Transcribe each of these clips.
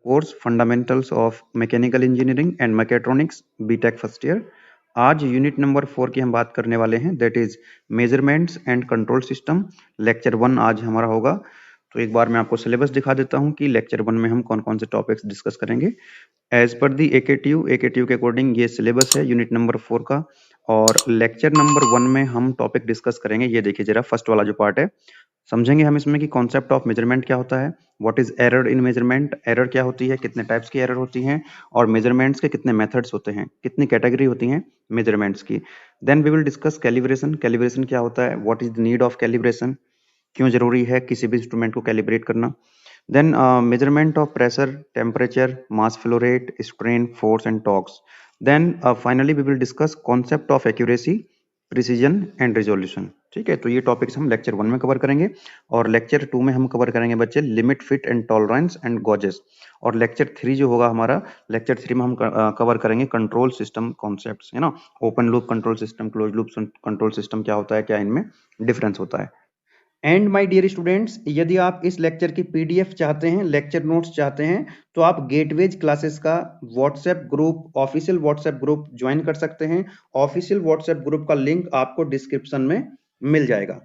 Course fundamentals of mechanical engineering and mechatronics B Tech first year. आज unit number 4 की हम बात करने वाले हैं, that is measurements and control system. Lecture 1 आज हमारा होगा। तो एक बार मैं आपको सिलेबस दिखा देता हूं कि लेक्चर 1 में हम कौन कौन से टॉपिक्स डिस्कस करेंगे। एज पर दी AKTU के अकॉर्डिंग ये सिलेबस है यूनिट नंबर 4 का। और लेक्चर नंबर 1 में हम टॉपिक डिस्कस करेंगे। ये देखिए जरा, फर्स्ट वाला जो पार्ट है, समझेंगे हम इसमें कि कॉन्सेप्ट ऑफ मेजरमेंट क्या होता है, what is error in measurement, error क्या होती है, कितने टाइप्स की एरर होती हैं, और मेजरमेंट्स के कितने मेथड्स होते हैं, कितनी कैटेगरी होती हैं मेजरमेंट्स की। Then we will discuss calibration. Calibration क्या होता है, what is the need of calibration, क्यों जरूरी है किसी भी इंस्ट्रूमेंट को कैलिब्रेट करना। Then measurement of pressure, temperature, mass flow rate, strain, force and torques. Then finally we will discuss concept of accuracy, precision and resolution. ठीक है, तो ये टॉपिक्स हम लेक्चर 1 में कवर करेंगे। और लेक्चर 2 में हम कवर करेंगे बच्चे limit, fit and tolerance and gauges. और लेक्चर 3 जो होगा हमारा, लेक्चर 3 में हम कवर करेंगे कंट्रोल सिस्टम कॉन्सेप्ट्स, है ना। Open loop control system, close loop control system क्या होता है, क्या इनमें डिफरेंस होता है। एंड माय डियर स्टूडेंट्स, यदि आप इस लेक्चर की पीडीएफ चाहते हैं, लेक्चर नोट्स चाहते हैं, तो आप गेटवेज क्लासेस का WhatsApp group, official WhatsApp group join कर सकते हैं। ऑफिशियल व्हाट्सएप ग्रुप का लिंक आपको डिस्क्रिप्शन में मिल जाएगा।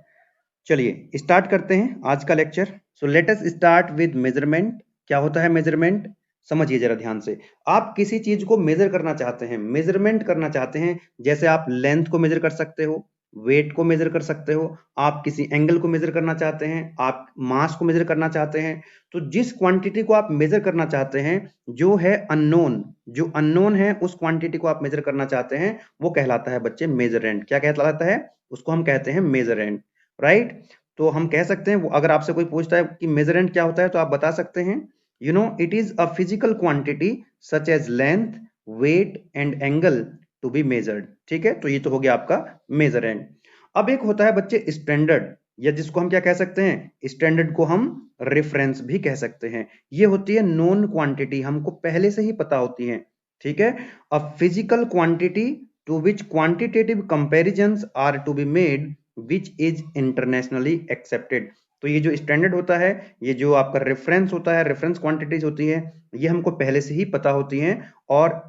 चलिए स्टार्ट करते हैं आज का lecture. So let us start with measurement. क्या होता है मेजरमेंट, समझिए जरा ध्यान से। आप किसी चीज को मेजर करना चाहते हैं, मेजरमेंट करना चाहते हैं, जैसे आप लेंथ को मेजर कर सकते हो, वेट को मेजर कर सकते हो, आप किसी एंगल को मेजर करना चाहते हैं, आप मास को मेजर करना चाहते हैं। तो जिस क्वांटिटी को आप मेजर करना चाहते हैं, जो है अननोन, जो अननोन है, उस क्वांटिटी को आप मेजर करना चाहते हैं, वो कहलाता है बच्चे मेजरेंट। क्या कहलाता है, उसको हम कहते हैं मेजरेंट, राइट। तो हम कह सकते हैं, अगर आपसे कोई पूछता है कि मेजरेंट क्या होता है, तो आप बता सकते हैं, you know it is a physical quantity such as length, weight and angle to be measured. ठीक है, तो ये तो हो गया आपका मेजरेंट। अब एक होता है बच्चे स्टैंडर्ड, या जिसको हम क्या कह सकते हैं, स्टैंडर्ड को हम रेफरेंस भी कह सकते हैं। ये होती है नोन क्वांटिटी, हमको पहले से ही पता होती है। ठीक है, a physical quantity to which quantitative comparisons are to be made which is internationally accepted. तो ये जो स्टैंडर्ड होता है, ये जो आपका रेफरेंस होता है, रेफरेंस क्वांटिटीज होती है, ये हमको पहले से ही पता होती हैं। और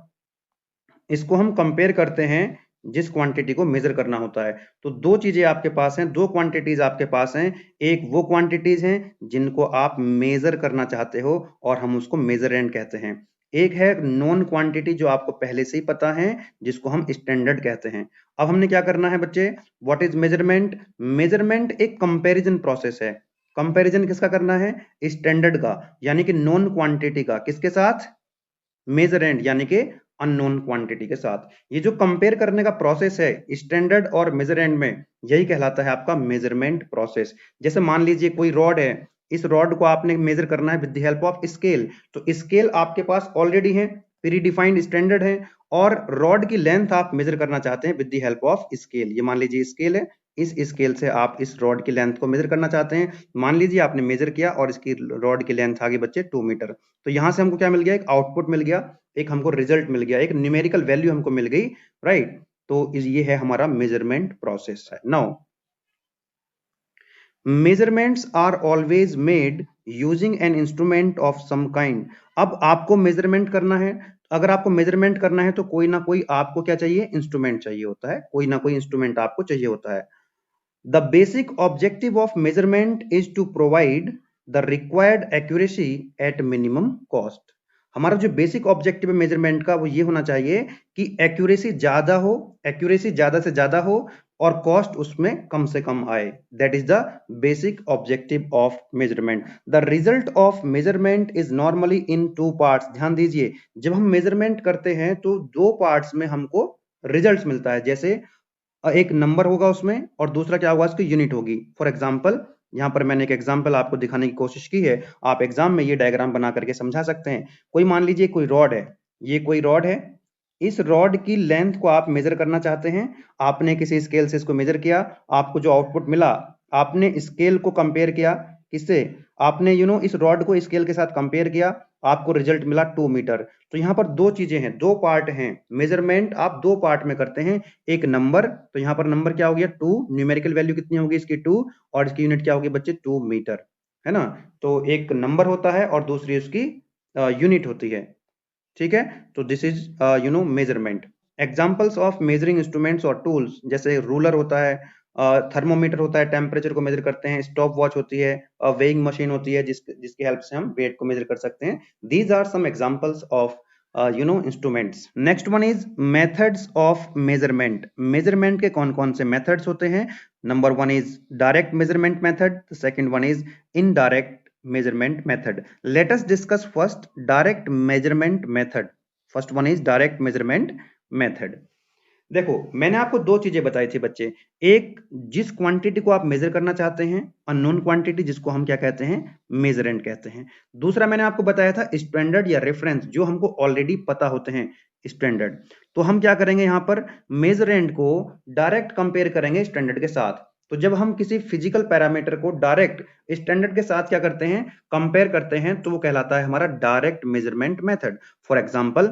इसको हम कंपेयर करते हैं जिस क्वांटिटी को मेजर करना होता है। तो दो चीजें आपके पास हैं, दो क्वांटिटीज आपके पास हैं। एक वो क्वांटिटीज हैं जिनको आप मेजर करना चाहते हो, और हम उसको मेजरेंट कहते हैं। एक है नॉन क्वांटिटी जो आपको पहले से ही पता है, जिसको हम स्टैंडर्ड कहते हैं। अब हमने क्या करना है बच्चे, व्हाट इज मेजरमेंट। मेजरमेंट एक कंपैरिजन प्रोसेस है। कंपैरिजन किसका करना है, स्टैंडर्ड का, यानी कि नॉन क्वांटिटी का, किसके साथ, मेजरेंट यानी कि अननोन क्वांटिटी के साथ। ये जो कंपेयर करने का प्रोसेस है स्टैंडर्ड और मेजरेंट में, यही कहलाता है आपका मेजरमेंट प्रोसेस। जैसे मान लीजिए कोई रॉड है, इस रॉड को आपने मेजर करना है with the help of scale. तो स्केल आपके पास ऑलरेडी है, प्री डिफाइंड स्टैंडर्ड है, और रॉड की लेंथ आप मेजर करना चाहते हैं with the help of scale. ये मान लीजिए स्केल है, इस स्केल से आप इस रॉड की लेंथ को मेजर करना चाहते हैं। मान लीजिए आपने मेजर किया और इसकी रॉड की लेंथ आ गई बच्चे 2 मीटर। तो यहां से हमको क्या मिल गया, एक आउटपुट मिल गया, एक हमको रिजल्ट मिल गया, एक न्यूमेरिकल वैल्यू हमको मिल गई, राइट। तो ये है हमारा मेजरमेंट प्रोसेस है। Now measurements are always made using an instrument of some kind. अब आपको मेजरमेंट करना है, अगर आपको मेजरमेंट करना है तो कोई ना कोई आपको क्या चाहिए, इंस्ट्रूमेंट चाहिए होता है, कोई ना कोई इंस्ट्रूमेंट आपको चाहिए होता है। The basic objective of measurement is to provide the required accuracy at minimum cost। हमारा जो बेसिक ऑब्जेक्टिव है मेजरमेंट का, वो ये होना चाहिए कि एक्यूरेसी ज्यादा हो, एक्यूरेसी ज्यादा से ज्यादा हो, और कॉस्ट उसमें कम से कम आए। That is the basic objective of measurement. The result of measurement is normally in two parts. ध्यान दीजिए, जब हम मेजरमेंट करते हैं तो दो पार्ट्स में हमको रिजल्ट मिलता है। जैसे एक नंबर होगा उसमें, और दूसरा क्या होगा, उसकी यूनिट होगी। फॉर एग्जाम्पल, यहाँ पर मैंने एक एग्जाम्पल आपको दिखाने की कोशिश की है, आप एग्जाम में ये डायग्राम बना करके समझा सकते हैं। कोई मान लीजिए कोई रॉड है, ये कोई रॉड है, इस रॉड की लेंथ को आप मेजर करना चाहते हैं। आपने किसी स्केल से इसको मेजर किया, आपको जो आउटपुट मिला, आपने स्केल को कंपेयर किया किससे, आपने इस रॉड को स्केल के साथ कंपेयर किया, आपको रिजल्ट मिला 2 मीटर। तो यहाँ पर दो चीजें हैं, दो पार्ट हैं। मेजरमेंट आप दो पार्ट में करते हैं, एक नंबर, तो यहाँ पर नंबर क्या हो गया 2, न्यूमेरिकल वैल्यू कितनी होगी इसकी 2, और इसकी यूनिट क्या होगी बच्चे 2 मीटर, है ना। तो एक नंबर होता है और दूसरी उसकी यूनिट होती है, ठीक है। तो this is measurement. Examples of measuring instruments और टूल्स, जैसे रूलर होता है, थर्मोमीटर होता है, टेम्परेचर को मेजर करते हैं, स्टॉप वॉच होती है, वेइंग मशीन होती है जिसकी हेल्प से हम वेट को मेजर कर सकते हैं। These are some examples of instruments. Next one is methods of measurement. Measurement के कौन कौन से मेथड्स होते हैं? Number one is direct measurement method, second one is indirect measurement method. Let us discuss first direct measurement method. First one is direct measurement method. देखो, मैंने आपको दो चीजें बताई थी बच्चे। एक, जिस क्वांटिटी को आप मेजर करना चाहते हैं, अननोन क्वांटिटी, जिसको हम क्या कहते हैं? मेजरेंट कहते हैं। दूसरा मैंने आपको बताया था स्टैंडर्ड या रेफरेंस, जो हमको ऑलरेडी पता होते हैं, स्टैंडर्ड। तो हम क्या करेंगे यहां पर? मेजरेंट को डायरेक्ट कंपेयर करेंगे स्टैंडर्ड के साथ। तो जब हम किसी फिजिकल पैरामीटर को डायरेक्ट स्टैंडर्ड के साथ क्या करते हैं? कंपेयर करते हैं, तो वो कहलाता है हमारा direct measurement method. For example,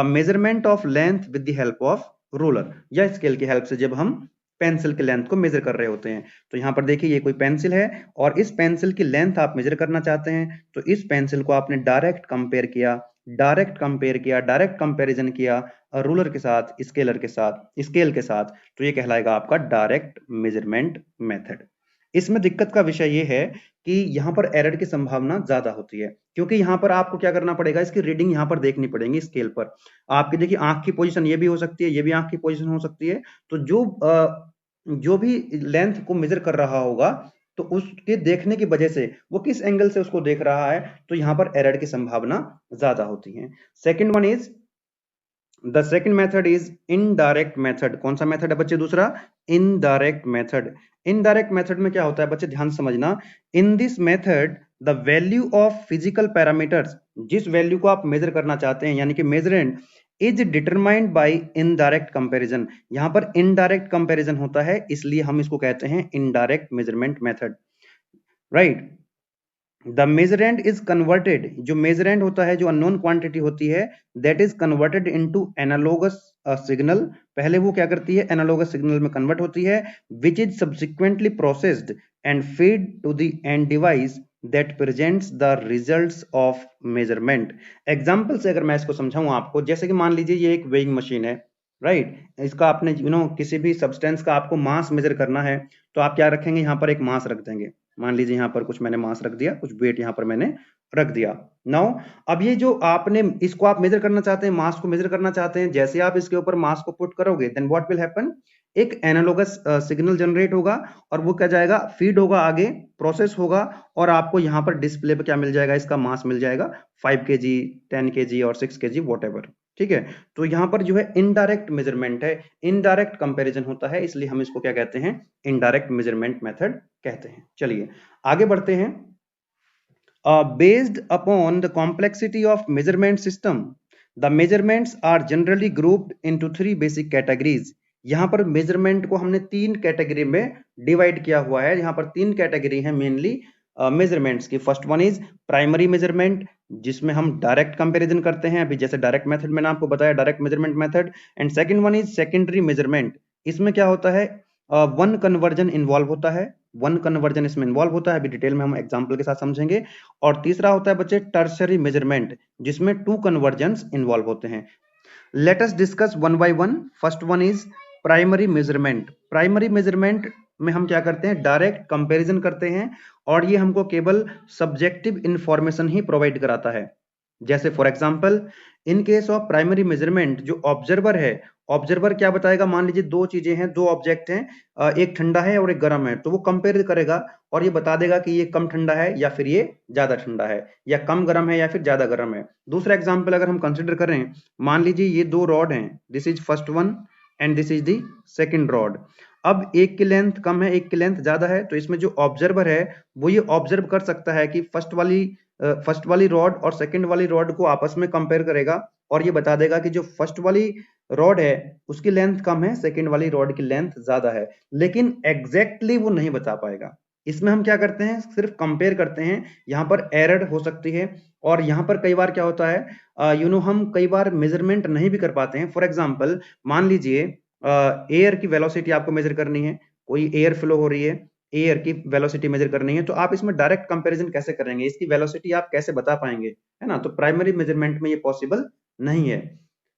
measurement of length with the help of ruler या स्केल की हेल्प से जब हम पेंसिल की लेंथ को मेजर कर रहे होते हैं। तो यहाँ पर देखिए, ये कोई पेंसिल है और इस पेंसिल की लेंथ आप मेजर करना चाहते हैं, तो इस पेंसिल को आपने डायरेक्ट कंपेयर किया, डायरेक्ट कंपैरिजन किया रूलर के साथ, स्केलर के साथ, स्केल के साथ, तो ये कहलाएगा आपका डायरेक्ट मेजरमेंट मेथड। इसमें दिक्कत का विषय ये है कि यहाँ पर एरर की संभावना ज्यादा होती है, क्योंकि यहाँ पर आपको क्या करना पड़ेगा? इसकी रीडिंग यहाँ पर देखनी पड़ेगी स्केल पर। आपकी देखिए, आंख की पोजीशन ये भी हो सकती है, ये भी आंख की पोजीशन हो सकती है। तो जो भी लेंथ को मेजर कर रहा होगा, तो उसके देखने की वजह से वो किस एंगल से उसको देख रहा है, तो यहाँ पर एरर की संभावना ज्यादा होती है। Second one is, the second method is indirect method. कौन सा मेथड है बच्चे? दूसरा, इनडायरेक्ट मेथड। इनडायरेक्ट मेथड में क्या होता है बच्चे? ध्यान समझना। In this method the value of physical parameters, जिस वैल्यू को आप मेजर करना चाहते हैं, यानी कि measurand, is determined by indirect comparison. यहां पर इनडायरेक्ट कंपैरिजन होता है, इसलिए हम इसको कहते हैं indirect measurement method, right. The measurand is converted, जो मेजरेंट होता है, जो अननोन क्वांटिटी होती है, that is converted into analogous signal. पहले वो क्या करती है? एनालोगस सिग्नल में कन्वर्ट होती है, which is subsequently processed and feed to the end device that presents the results of measurement. Example से अगर मैं इसको समझाऊं आपको, जैसे कि मान लीजिए ये एक वेइंग मशीन है, राइट। इसका आपने किसी भी सब्सटेंस का आपको मास मेजर करना है, तो आप क्या रखेंगे? यहाँ पर एक मास रख देंगे। मान लीजिए यहाँ पर कुछ मैंने मास रख दिया, कुछ वेट यहाँ पर मैंने रख दिया। नाउ अब ये जो आपने इसको आप मेजर करना चाहते हैं, मास को मेजर करना चाहते हैं, जैसे आप इसके ऊपर मास को पुट करोगे, देन व्हाट विल हैपन? एक एनालॉगस सिग्नल जनरेट होगा और वो क्या जाएगा? फीड होगा, आगे प्रोसेस होगा, और आपको यहाँ पर डिस्प्ले पे क्या मिल जाएगा? इसका मास मिल जाएगा 5 kg, 10 kg और 6 kg, वॉट। ठीक है। तो यहाँ पर जो है इनडायरेक्ट मेजरमेंट है, इनडायरेक्ट कंपैरिजन होता है, इसलिए हम इसको क्या कहते हैं? इनडायरेक्ट मेजरमेंट मेथड कहते हैं। चलिए आगे बढ़ते हैं। Based upon the complexity of measurement system, the measurements are generally grouped into 3 basic categories. यहाँ पर मेजरमेंट को हमने 3 कैटेगरी में डिवाइड किया हुआ है। यहाँ पर 3 कैटेगरी है मेनली मेजरमेंट्स की। First one is primary measurement, जिसमें हम डायरेक्ट कंपैरिजन करते हैं, अभी जैसे डायरेक्ट मेथड मैंने आपको बताया, direct measurement method. And second one is secondary measurement. इसमें क्या होता है? वन कन्वर्जन इन्वॉल्व होता है, वन कन्वर्जन इसमें इन्वॉल्व होता है, अभी डिटेल में हम एग्जांपल के साथ समझेंगे। और तीसरा होता है बच्चे टर्शरी मेजरमेंट, जिसमें 2 कन्वर्जन्स इन्वॉल्व होते हैं। Let us discuss one by one. First one is primary measurement. Primary measurement में हम क्या करते हैं? डायरेक्ट कंपैरिजन करते हैं, और ये हमको केवल सब्जेक्टिव इंफॉर्मेशन ही प्रोवाइड कराता है। जैसे for example, in case of primary measurement, जो ऑब्जर्वर है, ऑब्जर्वर क्या बताएगा? मान लीजिए 2 चीजें हैं, 2 ऑब्जेक्ट हैं, एक ठंडा है और एक गर्म है, तो वो कंपेयर करेगा और ये बता देगा कि ये कम ठंडा है या फिर ये ज्यादा ठंडा है, या कम गर्म है या फिर ज्यादा गर्म है। दूसरा एग्जांपल अगर हम कंसिडर करें, मान लीजिए ये 2 रॉड हैं, this is first one and this is the second rod. अब एक की लेंथ कम है, एक की लेंथ ज्यादा है, तो इसमें जो ऑब्जर्वर है वो ये ऑब्जर्व कर सकता है कि फर्स्ट वाली रॉड और सेकंड वाली रॉड को आपस में कंपेयर करेगा और ये बता देगा कि जो फर्स्ट वाली रॉड है उसकी लेंथ कम है, सेकंड वाली रॉड की लेंथ ज्यादा है, लेकिन एग्जैक्टली वो नहीं बता पाएगा। इसमें हम क्या करते हैं? सिर्फ कंपेयर करते हैं। यहाँ पर एरर हो सकती है, और यहाँ पर कई बार क्या होता है, हम कई बार मेजरमेंट नहीं भी कर पाते हैं। फॉर एग्जाम्पल, मान लीजिए एयर की वेलोसिटी आपको मेजर करनी है, कोई एयर फ्लो हो रही है, एयर की वेलोसिटी मेजर करनी है, तो आप इसमें डायरेक्ट कंपैरिजन कैसे करेंगे, इसकी वेलोसिटी आप कैसे बता पाएंगे, है ना। तो प्राइमरी मेजरमेंट में ये पॉसिबल नहीं है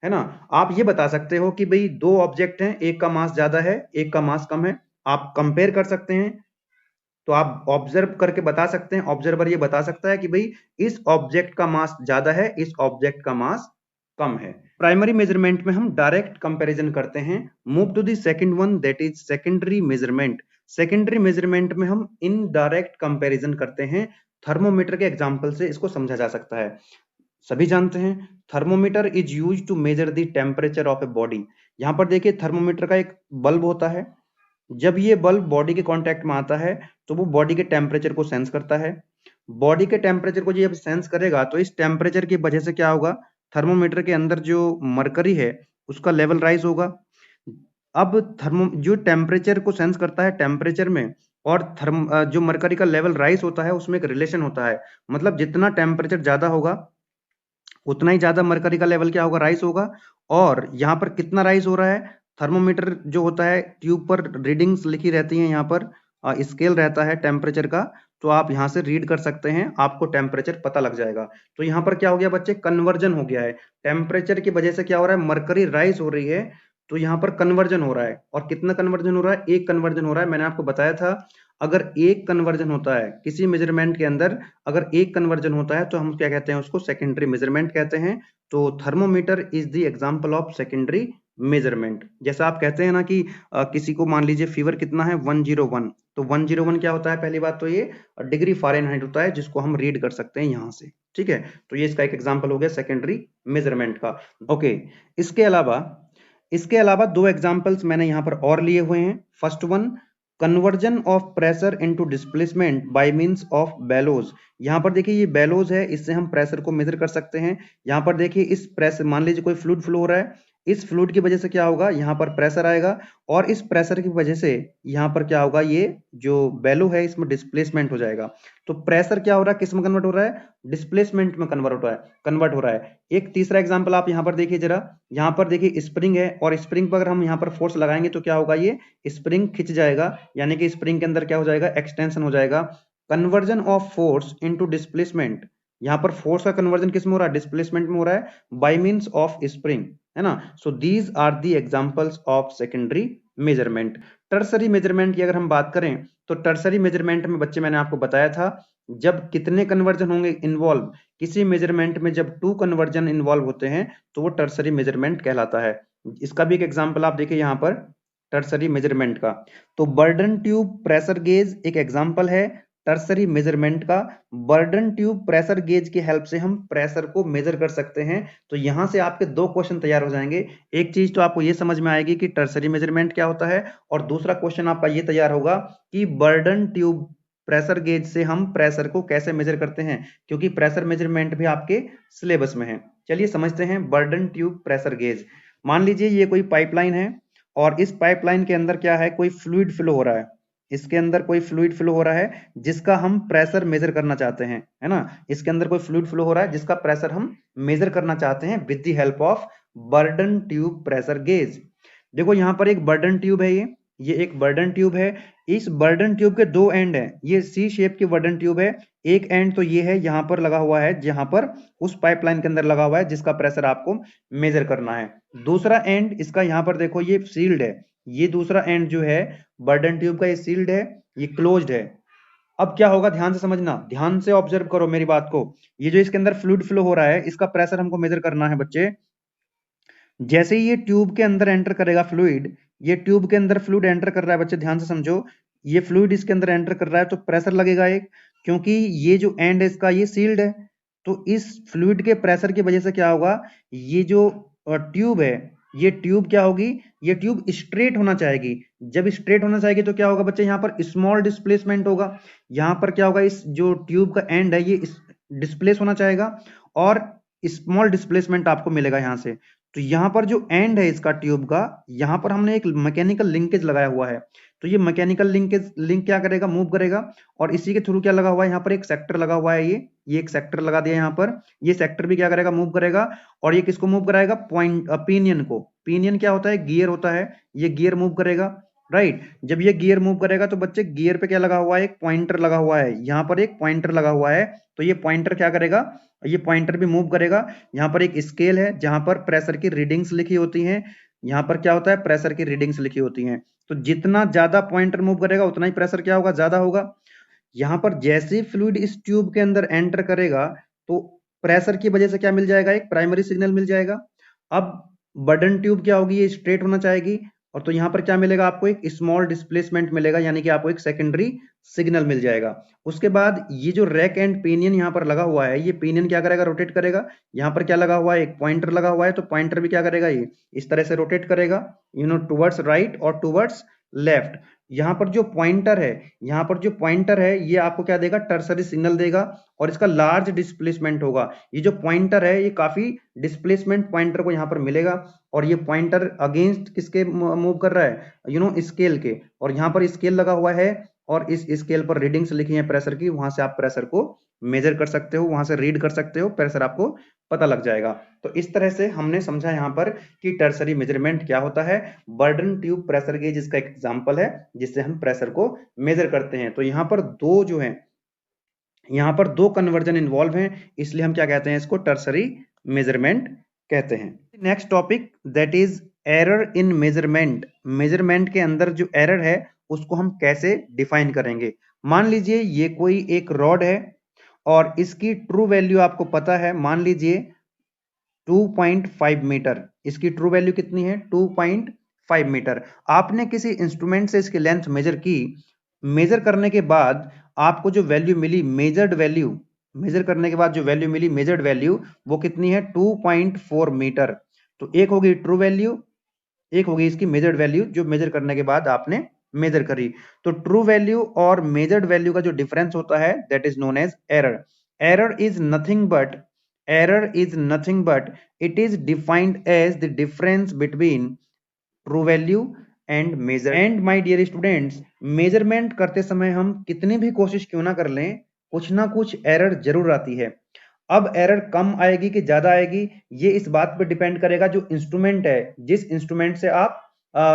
ना। आप ये बता सकते हो कि भाई दो ऑब्जेक्ट हैं, एक का मास ज्यादा है, एक का मास कम है, आप कंपेयर कर सकते हैं। तो आप ऑब्जर्व करके बता सकते हैं, ऑब्जर्वर ये बता सकता है कि भाई इस ऑब्जेक्ट का मास ज्यादा है, इस ऑब्जेक्ट का मास कम है। प्राइमरी मेजरमेंट में हम डायरेक्ट कंपैरिजन करते हैं। Move to the second one, that is secondary measurement. Secondary measurement में हम इनडायरेक्ट कंपैरिजन करते हैं। थर्मोमीटर के एग्जांपल से इसको समझा जा सकता है। सभी जानते हैं thermometer is use to measure the temperature of a body. यहां पर देखिए थर्मोमीटर का एक बल्ब होता है, जब ये बल्ब बॉडी के कांटेक्ट में आता है तो वो बॉडी के टेम्परेचर को सेंस करता है। बॉडी के टेम्परेचर को जब सेंस करेगा तो इस टेम्परेचर की वजह से क्या होगा, थर्मोमीटर के अंदर जो मरकरी है उसका लेवल राइज होगा। अब जो टेम्परेचर को सेंस करता है टेम्परेचर में, और जो मरकरी का लेवल राइज होता है उसमें एक रिलेशन होता है। मतलब जितना टेम्परेचर ज्यादा होगा उतना ही ज्यादा मरकरी का लेवल क्या होगा, राइज होगा। और यहाँ पर कितना राइज हो रहा है, थर्मोमीटर जो होता है ट्यूब पर रीडिंग्स लिखी रहती हैं, यहाँ पर स्केल रहता है टेम्परेचर का, तो आप यहाँ से रीड कर सकते हैं, आपको टेम्परेचर पता लग जाएगा। तो यहाँ पर क्या हो गया बच्चे, कन्वर्जन हो गया है। टेम्परेचर की वजह से क्या हो रहा है, मरकरी राइज हो रही है, तो यहाँ पर कन्वर्जन हो रहा है। और कितना कन्वर्जन हो रहा है, एक कन्वर्जन हो रहा है। मैंने आपको बताया था अगर एक कन्वर्जन होता है किसी मेजरमेंट के अंदर, अगर एक कन्वर्जन होता है तो हम क्या कहते हैं, उसको सेकेंडरी मेजरमेंट कहते हैं। तो thermometer is the example of secondary measurement. जैसा आप कहते हैं ना कि किसी को मान लीजिए फीवर कितना है, 101, तो 101 क्या होता है, पहली बात तो ये डिग्री फ़ारेनहाइट होता है, जिसको हम रीड कर सकते हैं यहाँ से। ठीक है, तो ये इसका एक एग्जांपल हो गया सेकेंडरी मेजरमेंट का। ओके, इसके अलावा दो एग्जांपल्स मैंने यहाँ पर और लिए हुए हैं। First one, conversion of pressure into displacement by means of bellows. यहाँ पर देखिए ये बेलोज है, इससे हम प्रेशर को मेजर कर सकते हैं। यहाँ पर देखिए इस प्रेशर, मान लीजिए कोई फ्लूइड फ्लो हो रहा है, इस फ्लूइड की वजह से क्या होगा, यहाँ पर प्रेशर आएगा, और इस प्रेशर की वजह से यहाँ पर क्या होगा, ये जो बेलो है इसमें डिस्प्लेसमेंट हो जाएगा। तो प्रेशर क्या हो रहा है, किस में कन्वर्ट हो रहा है, डिस्प्लेसमेंट में कन्वर्ट हो रहा है। एक तीसरा एग्जाम्पल आप यहाँ पर देखिए जरा, यहाँ पर देखिए स्प्रिंग है, और स्प्रिंग पर अगर हम यहाँ पर फोर्स लगाएंगे तो क्या होगा, ये स्प्रिंग खिंच जाएगा, यानी कि स्प्रिंग के अंदर क्या हो जाएगा, एक्सटेंशन हो जाएगा। Conversion of force into displacement, यहाँ पर फोर्स का कन्वर्जन किस में हो रहा है, डिस्प्लेसमेंट में हो रहा है, बाय मींस ऑफ स्प्रिंग, है ना। So these are the examples of secondary measurement. Tertiary measurement की अगर हम बात करें तो टर्सरी मेजरमेंट में बच्चे मैंने आपको बताया था, जब कितने कन्वर्जन होंगे इन्वॉल्व, किसी मेजरमेंट में जब 2 कन्वर्जन इन्वॉल्व होते हैं तो वो टर्सरी मेजरमेंट कहलाता है। इसका भी एक एग्जांपल आप देखिए यहाँ पर टर्सरी मेजरमेंट का। तो बर्डन ट्यूब प्रेशर गेज एक एग्जांपल है टर्सरी मेजरमेंट का। बर्डन ट्यूब प्रेशर गेज की हेल्प से हम प्रेशर को मेजर कर सकते हैं। तो यहां से आपके दो क्वेश्चन तैयार हो जाएंगे। एक चीज तो आपको ये समझ में आएगी कि टर्सरी मेजरमेंट क्या होता है, और दूसरा क्वेश्चन आपका ये तैयार होगा कि बर्डन ट्यूब प्रेशर गेज से हम प्रेशर को कैसे मेजर करते हैं, क्योंकि प्रेशर मेजरमेंट भी आपके सिलेबस में है। चलिए समझते हैं बर्डन ट्यूब प्रेशर गेज। मान लीजिए ये कोई पाइपलाइन है, और इस पाइपलाइन के अंदर क्या है, कोई फ्लूइड फ्लो हो रहा है, इसके अंदर कोई फ्लूइड फ्लो हो रहा है जिसका हम प्रेशर मेजर करना चाहते हैं, है ना। इसके अंदर कोई फ्लूइड फ्लो हो रहा है जिसका प्रेशर हम मेजर करना चाहते हैं with the help of burden tube pressure gauge. देखो यहाँ पर एक बर्डन ट्यूब है, ये एक बर्डन ट्यूब है। इस बर्डन ट्यूब के दो एंड हैं, ये सी शेप की बर्डन ट्यूब है। एक एंड तो ये है, यहाँ पर लगा हुआ है, जहां पर उस पाइपलाइन के अंदर लगा हुआ है जिसका प्रेशर आपको मेजर करना है। दूसरा एंड इसका यहाँ पर देखो ये सील्ड है, ये दूसरा एंड जो है बर्डन ट्यूब का, ये सील्ड है, ये क्लोज्ड है। अब क्या होगा, ध्यान से समझना, ध्यान से ऑब्जर्व करो मेरी बात को। ये जो इसके अंदर फ्लूइड फ्लो हो रहा है, इसका प्रेशर हमको मेजर करना है बच्चे। जैसे ही ये ट्यूब के अंदर एंटर करेगा फ्लूइड, ये ट्यूब के अंदर फ्लूइड एंटर कर रहा है बच्चे, ध्यान से समझो, ये फ्लूइड इसके अंदर एंटर कर रहा है तो प्रेशर लगेगा एक, क्योंकि ये जो एंड है इसका ये सील्ड है। तो इस फ्लूइड के प्रेशर की वजह से क्या होगा, ये जो ट्यूब है, ये ट्यूब क्या होगी, ये ट्यूब स्ट्रेट होना चाहेगी। जब स्ट्रेट होना चाहेगी तो क्या होगा बच्चे, यहाँ पर स्मॉल डिस्प्लेसमेंट होगा। यहाँ पर क्या होगा, इस जो ट्यूब का एंड है ये डिस्प्लेस होना चाहेगा, और स्मॉल डिस्प्लेसमेंट आपको मिलेगा यहाँ से। तो यहाँ पर जो एंड है इसका ट्यूब का, यहाँ पर हमने एक मैकेनिकल लिंकेज लगाया हुआ है। तो ये मैकेनिकल लिंक क्या करेगा, मूव करेगा, और इसी के थ्रू क्या लगा हुआ है, यहाँ पर एक सेक्टर लगा हुआ है, ये एक सेक्टर लगा दिया यहाँ पर। ये सेक्टर भी क्या करेगा, मूव करेगा, और ये किसको मूव कराएगा, पॉइंट पिनियन को। पिनियन क्या होता है, गियर होता है, ये गियर मूव करेगा। राइट। जब ये गियर मूव करेगा तो बच्चे गियर पे क्या लगा हुआ है, एक पॉइंटर लगा हुआ है, यहाँ पर एक पॉइंटर लगा हुआ है, तो ये पॉइंटर क्या करेगा, ये पॉइंटर भी मूव करेगा। यहाँ पर एक स्केल है जहां पर प्रेशर की रीडिंग्स लिखी होती हैं, यहाँ पर क्या होता है, प्रेशर की रीडिंग्स लिखी होती हैं। तो जितना ज्यादा पॉइंटर मूव करेगा उतना ही प्रेशर क्या होगा, ज्यादा होगा। यहाँ पर जैसे फ्लूइड इस ट्यूब के अंदर एंटर करेगा तो प्रेशर की वजह से क्या मिल जाएगा, एक प्राइमरी सिग्नल मिल जाएगा। अब बर्डन ट्यूब क्या होगी, ये स्ट्रेट होना चाहेगी, और तो यहाँ पर क्या मिलेगा आपको, एक स्मॉल डिस्प्लेसमेंट मिलेगा, यानी कि आपको एक सेकेंडरी सिग्नल मिल जाएगा। उसके बाद ये जो रैक एंड पिनियन यहाँ पर लगा हुआ है, ये पिनियन क्या करेगा, रोटेट करेगा। यहाँ पर क्या लगा हुआ है, एक पॉइंटर लगा हुआ है, तो पॉइंटर भी क्या करेगा, ये इस तरह से रोटेट करेगा, टुवर्ड्स राइट और टुवर्ड्स लेफ्ट। यहाँ पर जो पॉइंटर है, यहाँ पर जो पॉइंटर है ये आपको क्या देगा, टर्सरी सिग्नल देगा, और इसका लार्ज डिस्प्लेसमेंट होगा। ये जो पॉइंटर है ये काफी डिस्प्लेसमेंट पॉइंटर को यहाँ पर मिलेगा, और ये पॉइंटर अगेंस्ट किसके मूव कर रहा है, स्केल के, और यहाँ पर स्केल लगा हुआ है, और इस स्केल पर रीडिंग्स लिखी है प्रेशर की, वहां से आप प्रेशर को मेजर कर सकते हो, वहां से रीड कर सकते हो, प्रेशर आपको पता लग जाएगा। तो इस तरह से हमने समझा यहाँ पर कि टर्सरी मेजरमेंट क्या होता है। बर्डन ट्यूब प्रेशर गेज इसका एग्जांपल है जिससे हम प्रेशर को मेजर करते हैं। तो यहाँ पर दो जो है, यहाँ पर दो कन्वर्जन इन्वॉल्व हैं, इसलिए हम क्या कहते हैं, इसको टर्सरी मेजरमेंट कहते हैं। Next topic that is error in measurement. Measurement के अंदर जो एरर है उसको हम कैसे डिफाइन करेंगे। मान लीजिए ये कोई एक रॉड है और इसकी ट्रू वैल्यू आपको पता है, मान लीजिए 2.5 मीटर, इसकी ट्रू वैल्यू कितनी है, 2.5 मीटर। आपने किसी इंस्ट्रूमेंट से इसकी लेंथ मेजर की, मेजर करने के बाद आपको जो वैल्यू मिली, मेजर्ड वैल्यू, मेजर करने के बाद जो वैल्यू मिली, मेजर्ड वैल्यू, वो कितनी है, 2.4 मीटर। तो एक होगी ट्रू वैल्यू, एक होगी इसकी मेजर्ड वैल्यू जो मेजर करने के बाद आपने मेजर करी। तो ट्रू वैल्यू और मेजर्ड वैल्यू का जो डिफरेंस होता है that is known as error. Error is nothing but, error is nothing but it is defined as the difference between true value and measure। and my dear students, measurement करते समय हम कितनी भी कोशिश क्यों ना कर लें, कुछ ना कुछ एरर जरूर आती है। अब एरर कम आएगी कि ज्यादा आएगी, ये इस बात पे डिपेंड करेगा जो इंस्ट्रूमेंट है, जिस इंस्ट्रूमेंट से आप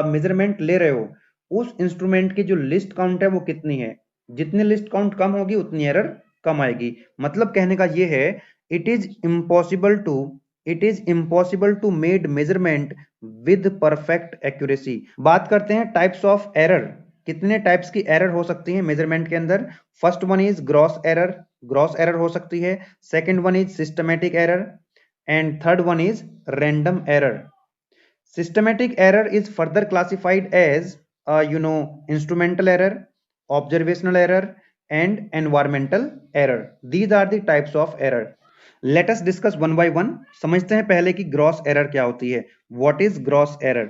मेजरमेंट ले रहे हो, उस इंस्ट्रूमेंट की जो लिस्ट काउंट है वो कितनी है। जितनी लिस्ट काउंट कम होगी उतनी एरर कम आएगी। मतलब कहने का ये है, it is impossible to it is impossible to made measurement with perfect accuracy। बात करते हैं टाइप्स ऑफ एरर, कितने टाइप्स की एरर हो सकती है मेजरमेंट के अंदर। First one is gross error, gross error हो सकती है। Second one is systematic error, and third one is random error. Systematic error is further classified as instrumental error, observational error, and environmental error। These are the types of error। Let us discuss one by one। समझते हैं पहले कि gross error क्या होती है। What is gross error?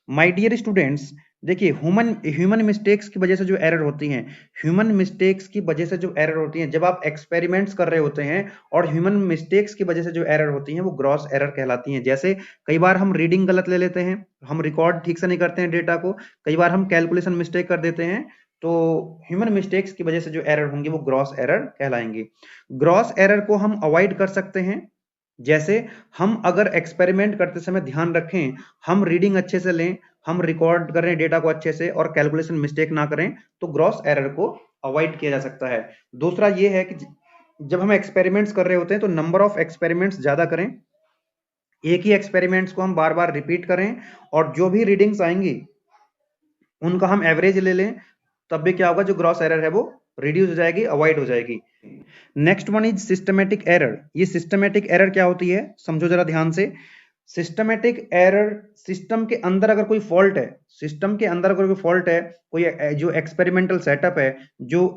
My dear students, देखिए human mistakes की वजह से जो एरर होती हैं, ह्यूमन मिस्टेक्स की वजह से जो एरर होती हैं, जब आप एक्सपेरिमेंट्स कर रहे होते हैं और ह्यूमन मिस्टेक्स की वजह से जो एरर होती हैं वो ग्रॉस एरर कहलाती हैं। जैसे कई बार हम रीडिंग गलत ले लेते हैं, हम रिकॉर्ड ठीक से नहीं करते हैं डेटा को, कई बार हम कैलकुलेशन मिस्टेक कर देते हैं, तो ह्यूमन मिस्टेक्स की वजह से जो एरर होंगे वो ग्रॉस एरर कहलाएंगे। ग्रॉस एरर को हम अवॉइड कर सकते हैं, जैसे हम अगर एक्सपेरिमेंट करते समय ध्यान रखें, हम रीडिंग अच्छे से लें, हम रिकॉर्ड करें डेटा को अच्छे से और कैलकुलेशन मिस्टेक ना करें, तो ग्रॉस एरर को अवॉइड किया जा सकता है। दूसरा ये है कि जब हम एक्सपेरिमेंट्स कर रहे होते हैं तो नंबर ऑफ एक्सपेरिमेंट्स ज्यादा करें, एक ही एक्सपेरिमेंट्स को हम बार बार रिपीट करें, और जो भी रीडिंग्स आएंगी उनका हम एवरेज ले लें, तब भी क्या होगा, जो ग्रॉस एरर है वो रिड्यूस हो जाएगी, अवॉइड हो जाएगी। Next one is systematic error. ये सिस्टमैटिक एरर क्या होती है, समझो जरा ध्यान से। सिस्टमैटिक एरर, सिस्टम के अंदर अगर कोई फॉल्ट है, सिस्टम के अंदर अगर कोई फॉल्ट है, कोई जो एक्सपेरिमेंटल सेटअप है, जो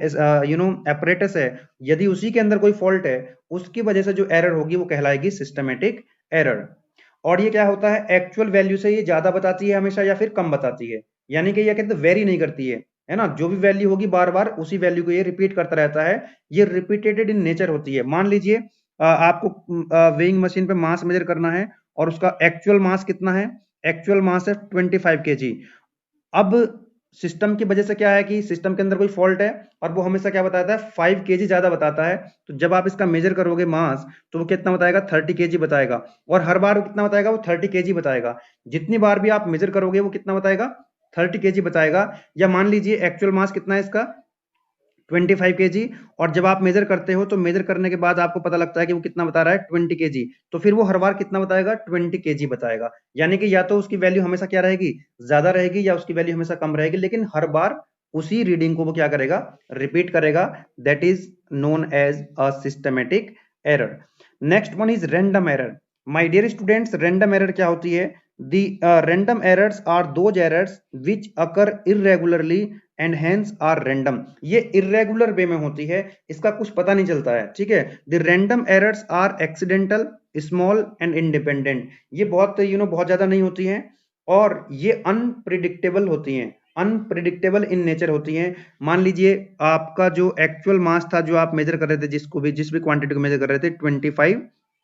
एपरेटस है, यदि उसी के अंदर कोई फॉल्ट है, उसकी वजह से जो एरर होगी वो कहलाएगी सिस्टमैटिक एरर। और ये क्या होता है, एक्चुअल वैल्यू से ये ज्यादा बताती है हमेशा या फिर कम बताती है, यानी कि ये कहते हैं वेरी नहीं करती है ना, जो भी वैल्यू होगी बार बार उसी वैल्यू को ये रिपीट करता रहता है, ये रिपीटेटेड इन नेचर होती है। मान लीजिए आपको वेइंग मशीन पे मास मेजर करना है और उसका एक्चुअल मास कितना है, एक्चुअल मास है 25 kg। अब सिस्टम की वजह से क्या है कि सिस्टम के अंदर कोई फॉल्ट है और वो हमेशा क्या बताता है, 5 kg ज्यादा बताता है, तो जब आप इसका मेजर करोगे मास तो वो कितना बताएगा, 30 kg बताएगा, और हर बार वो कितना बताएगा, वो 30 kg बताएगा। जितनी बार भी आप मेजर करोगे वो कितना बताएगा, 30 केजी बताएगा। या मान लीजिए एक्चुअल मास कितना है इसका 25 केजी, और जब आप मेजर करते हो तो मेजर करने के बाद आपको पता लगता है कि वो कितना बता रहा है 20 केजी, तो फिर वो हर बार कितना बताएगा 20 केजी बताएगा। यानी कि या तो उसकी वैल्यू हमेशा क्या रहेगी, ज्यादा रहेगी, या उसकी वैल्यू हमेशा कम रहेगी, लेकिन हर बार उसी रीडिंग को वो क्या करेगा, रिपीट करेगा। That is known as a systematic error. Next one is random error. My dear students, random error क्या होती है? The random errors are those errors which occur irregularly and hence are random। ये irregular वे में होती है, इसका कुछ पता नहीं चलता है, ठीक है। The random errors are accidental, small and independent। ये बहुत बहुत ज्यादा नहीं होती हैं, और ये अनप्रिडिक्टेबल होती हैं, अनप्रिडिक्टेबल इन नेचर होती हैं। मान लीजिए आपका जो एक्चुअल मास था, जो आप मेजर कर रहे थे, जिस भी क्वांटिटी को मेजर कर रहे थे 25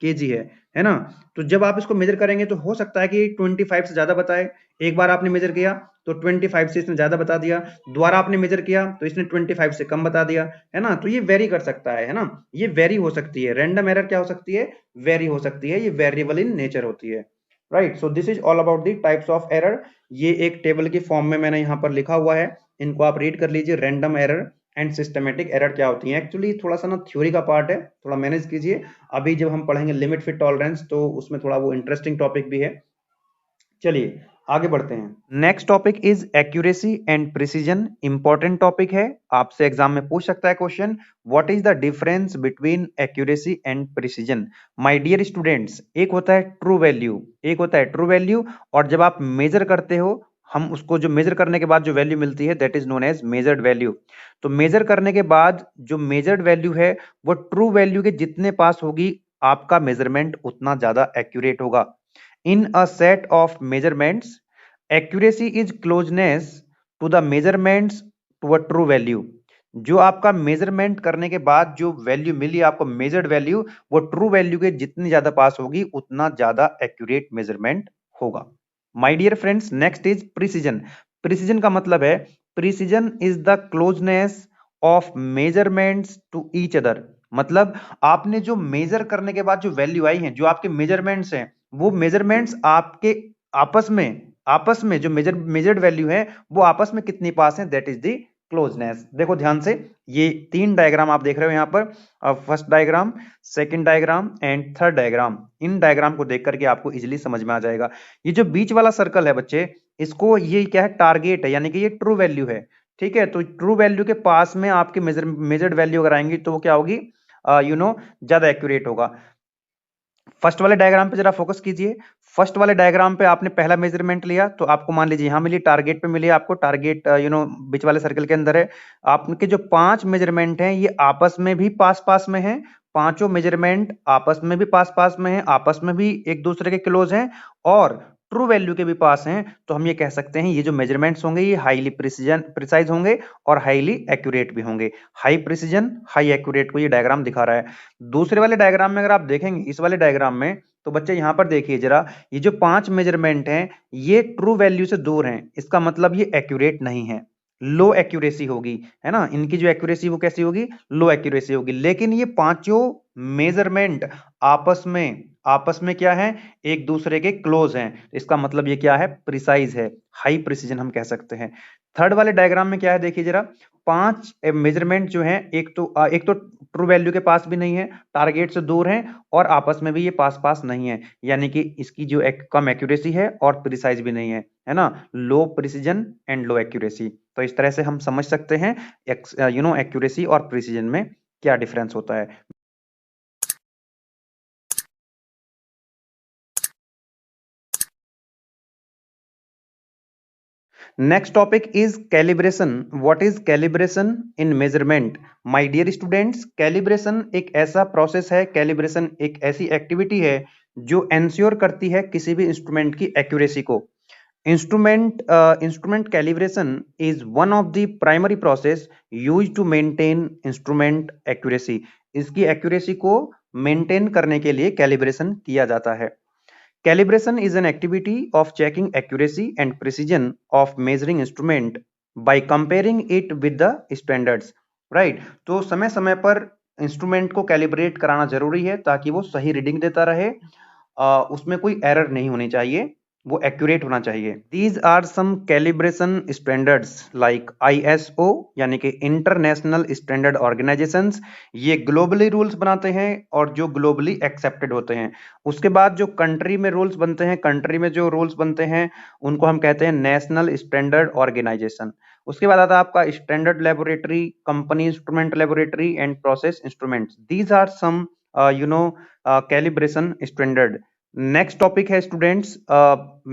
केजी है ना। तो जब आप इसको मेजर करेंगे तो हो सकता है कि 25 से ज्यादा बताए। एक बार आपने मेजर किया तो 25 से इसने ज्यादा बता दिया, दोबारा आपने मेजर किया तो इसने 25 से कम बता दिया, है ना। तो ये वेरी कर सकता है ना, ये वेरी हो सकती है। रैंडम एरर क्या हो सकती है, वेरी हो सकती है, ये वेरिएबल इन नेचर होती है। Right, so this is all about the types of error. ये एक टेबल की फॉर्म में मैंने यहाँ पर लिखा हुआ है, इनको आप रीड कर लीजिए। Random error and systematic error क्या होती है। एक्चुअली थोड़ा सा ना थ्योरी का पार्ट है, थोड़ा मैनेज कीजिए। अभी जब हम पढ़ेंगे लिमिट फिट टॉलरेंस तो उसमें थोड़ा वो इंटरेस्टिंग टॉपिक भी है। चलिए आगे बढ़ते हैं। Next topic is accuracy and precision. Important topic है, आपसे एग्जाम में पूछ सकता है question, what is the difference between accuracy and precision. My dear students, एक होता है ट्रू वैल्यू, एक होता है ट्रू वैल्यू, और जब आप मेजर करते हो, हम उसको जो मेजर करने के बाद जो वैल्यू मिलती है that is known as measured value. तो मेजर करने के बाद जो मेजर्ड वैल्यू है वो ट्रू वैल्यू के जितने पास होगी, आपका मेजरमेंट उतना ज्यादा एक्यूरेट होगा। In a set of measurements, accuracy is closeness to the measurements to a true value। जो आपका मेजरमेंट करने के बाद जो वैल्यू मिली आपको मेजर्ड वैल्यू, वो ट्रू वैल्यू के जितनी ज्यादा पास होगी उतना ज्यादा एक्यूरेट मेजरमेंट होगा। My dear friends, next is precision. Precision का मतलब है, precision is the closeness of measurements to each other. मतलब आपने जो मेजर करने के बाद जो वैल्यू आई है, जो आपके मेजरमेंट्स हैं, वो मेजरमेंट्स आपके आपस में जो मेजर्ड वैल्यू है वो आपस में कितनी पास है, दैट इज द क्लोजनेस। देखो ध्यान से, ये 3 डायग्राम आप देख रहे हो यहाँ पर, first diagram, second diagram and third diagram. In diagram को देख करके आपको इजीली समझ में आ जाएगा। ये जो बीच वाला सर्कल है बच्चे, इसको ये क्या है, टारगेट है, यानी कि ये ट्रू वैल्यू है, ठीक है। तो ट्रू वैल्यू के पास में आपके मेजर्ड वैल्यू अगर आएंगी तो वो क्या होगी, ज्यादा एक्यूरेट होगा। फर्स्ट वाले डायग्राम पे जरा फोकस कीजिए। फर्स्ट वाले डायग्राम पे आपने पहला मेजरमेंट लिया तो आपको मान लीजिए यहां मिली, टारगेट पे मिली आपको, टारगेट बीच वाले सर्कल के अंदर है। आपके जो 5 मेजरमेंट हैं ये आपस में भी पास पास में हैं, पांचों मेजरमेंट आपस में भी पास पास में हैं, आपस में भी एक दूसरे के क्लोज हैं और ट्रू वैल्यू के भी पास हैं। तो हम ये कह सकते हैं ये जो मेजरमेंट्स होंगे ये हाईली प्रिसाइज होंगे और हाईली एक्यूरेट भी होंगे। हाई प्रिसीजन हाई एक्यूरेट को ये डायग्राम दिखा रहा है। दूसरे वाले डायग्राम में अगर आप देखेंगे, इस वाले डायग्राम में, तो बच्चे यहां पर देखिए जरा, ये जो 5 मेजरमेंट हैं ये ट्रू वैल्यू से दूर हैं, इसका मतलब ये एक्यूरेट नहीं है, लो एक्यूरेसी होगी, है ना। इनकी जो एक्यूरेसी वो कैसी होगी, लो एक्यूरेसी होगी। लेकिन ये पांचों मेजरमेंट आपस में क्या है, एक दूसरे के क्लोज हैं, इसका मतलब ये क्या है, प्रिसाइज है, हाई प्रिसीजन हम कह सकते हैं। थर्ड वाले डायग्राम में क्या है देखिए जरा, 5 मेजरमेंट जो हैं, एक तो ट्रू वैल्यू के पास भी नहीं है, टारगेट से दूर हैं, और आपस में भी ये पास पास नहीं है, यानी कि इसकी जो कम एक्यूरेसी है और प्रिसाइज भी नहीं है ना, लो प्रिसीजन एंड लो एक्यूरेसी। तो इस तरह से हम समझ सकते हैं एक्यूरेसी और प्रिसीजन में क्या डिफरेंस होता है। Next topic is calibration. What is calibration in measurement. My dear students, calibration एक ऐसा प्रोसेस है, कैलिब्रेशन एक ऐसी एक्टिविटी है जो एंश्योर करती है किसी भी इंस्ट्रूमेंट की एक्यूरेसी को। Instrument calibration is one of the primary process used to maintain instrument accuracy. इसकी एक्यूरेसी को मेंटेन करने के लिए कैलिब्रेशन किया जाता है। Calibration is an activity of checking accuracy and precision of measuring instrument by comparing it with the standards. Right? तो समय समय पर इंस्ट्रूमेंट को कैलिब्रेट कराना जरूरी है ताकि वो सही रीडिंग देता रहे, उसमें कोई एरर नहीं होनी चाहिए। वो एक्यूरेट होना चाहिए। These are some calibration standards like ISO यानी कि इंटरनेशनल स्टैंडर्ड ऑर्गेनाइजेशंस, ये ग्लोबली रूल्स बनाते हैं और जो ग्लोबली एक्सेप्टेड होते हैं। उसके बाद जो कंट्री में रूल्स बनते हैं, कंट्री में जो रूल्स बनते हैं उनको हम कहते हैं नेशनल स्टैंडर्ड ऑर्गेनाइजेशन। उसके बाद आता है आपका standard laboratory, company instrument laboratory and process instruments. These are some calibration standard. Next topic है students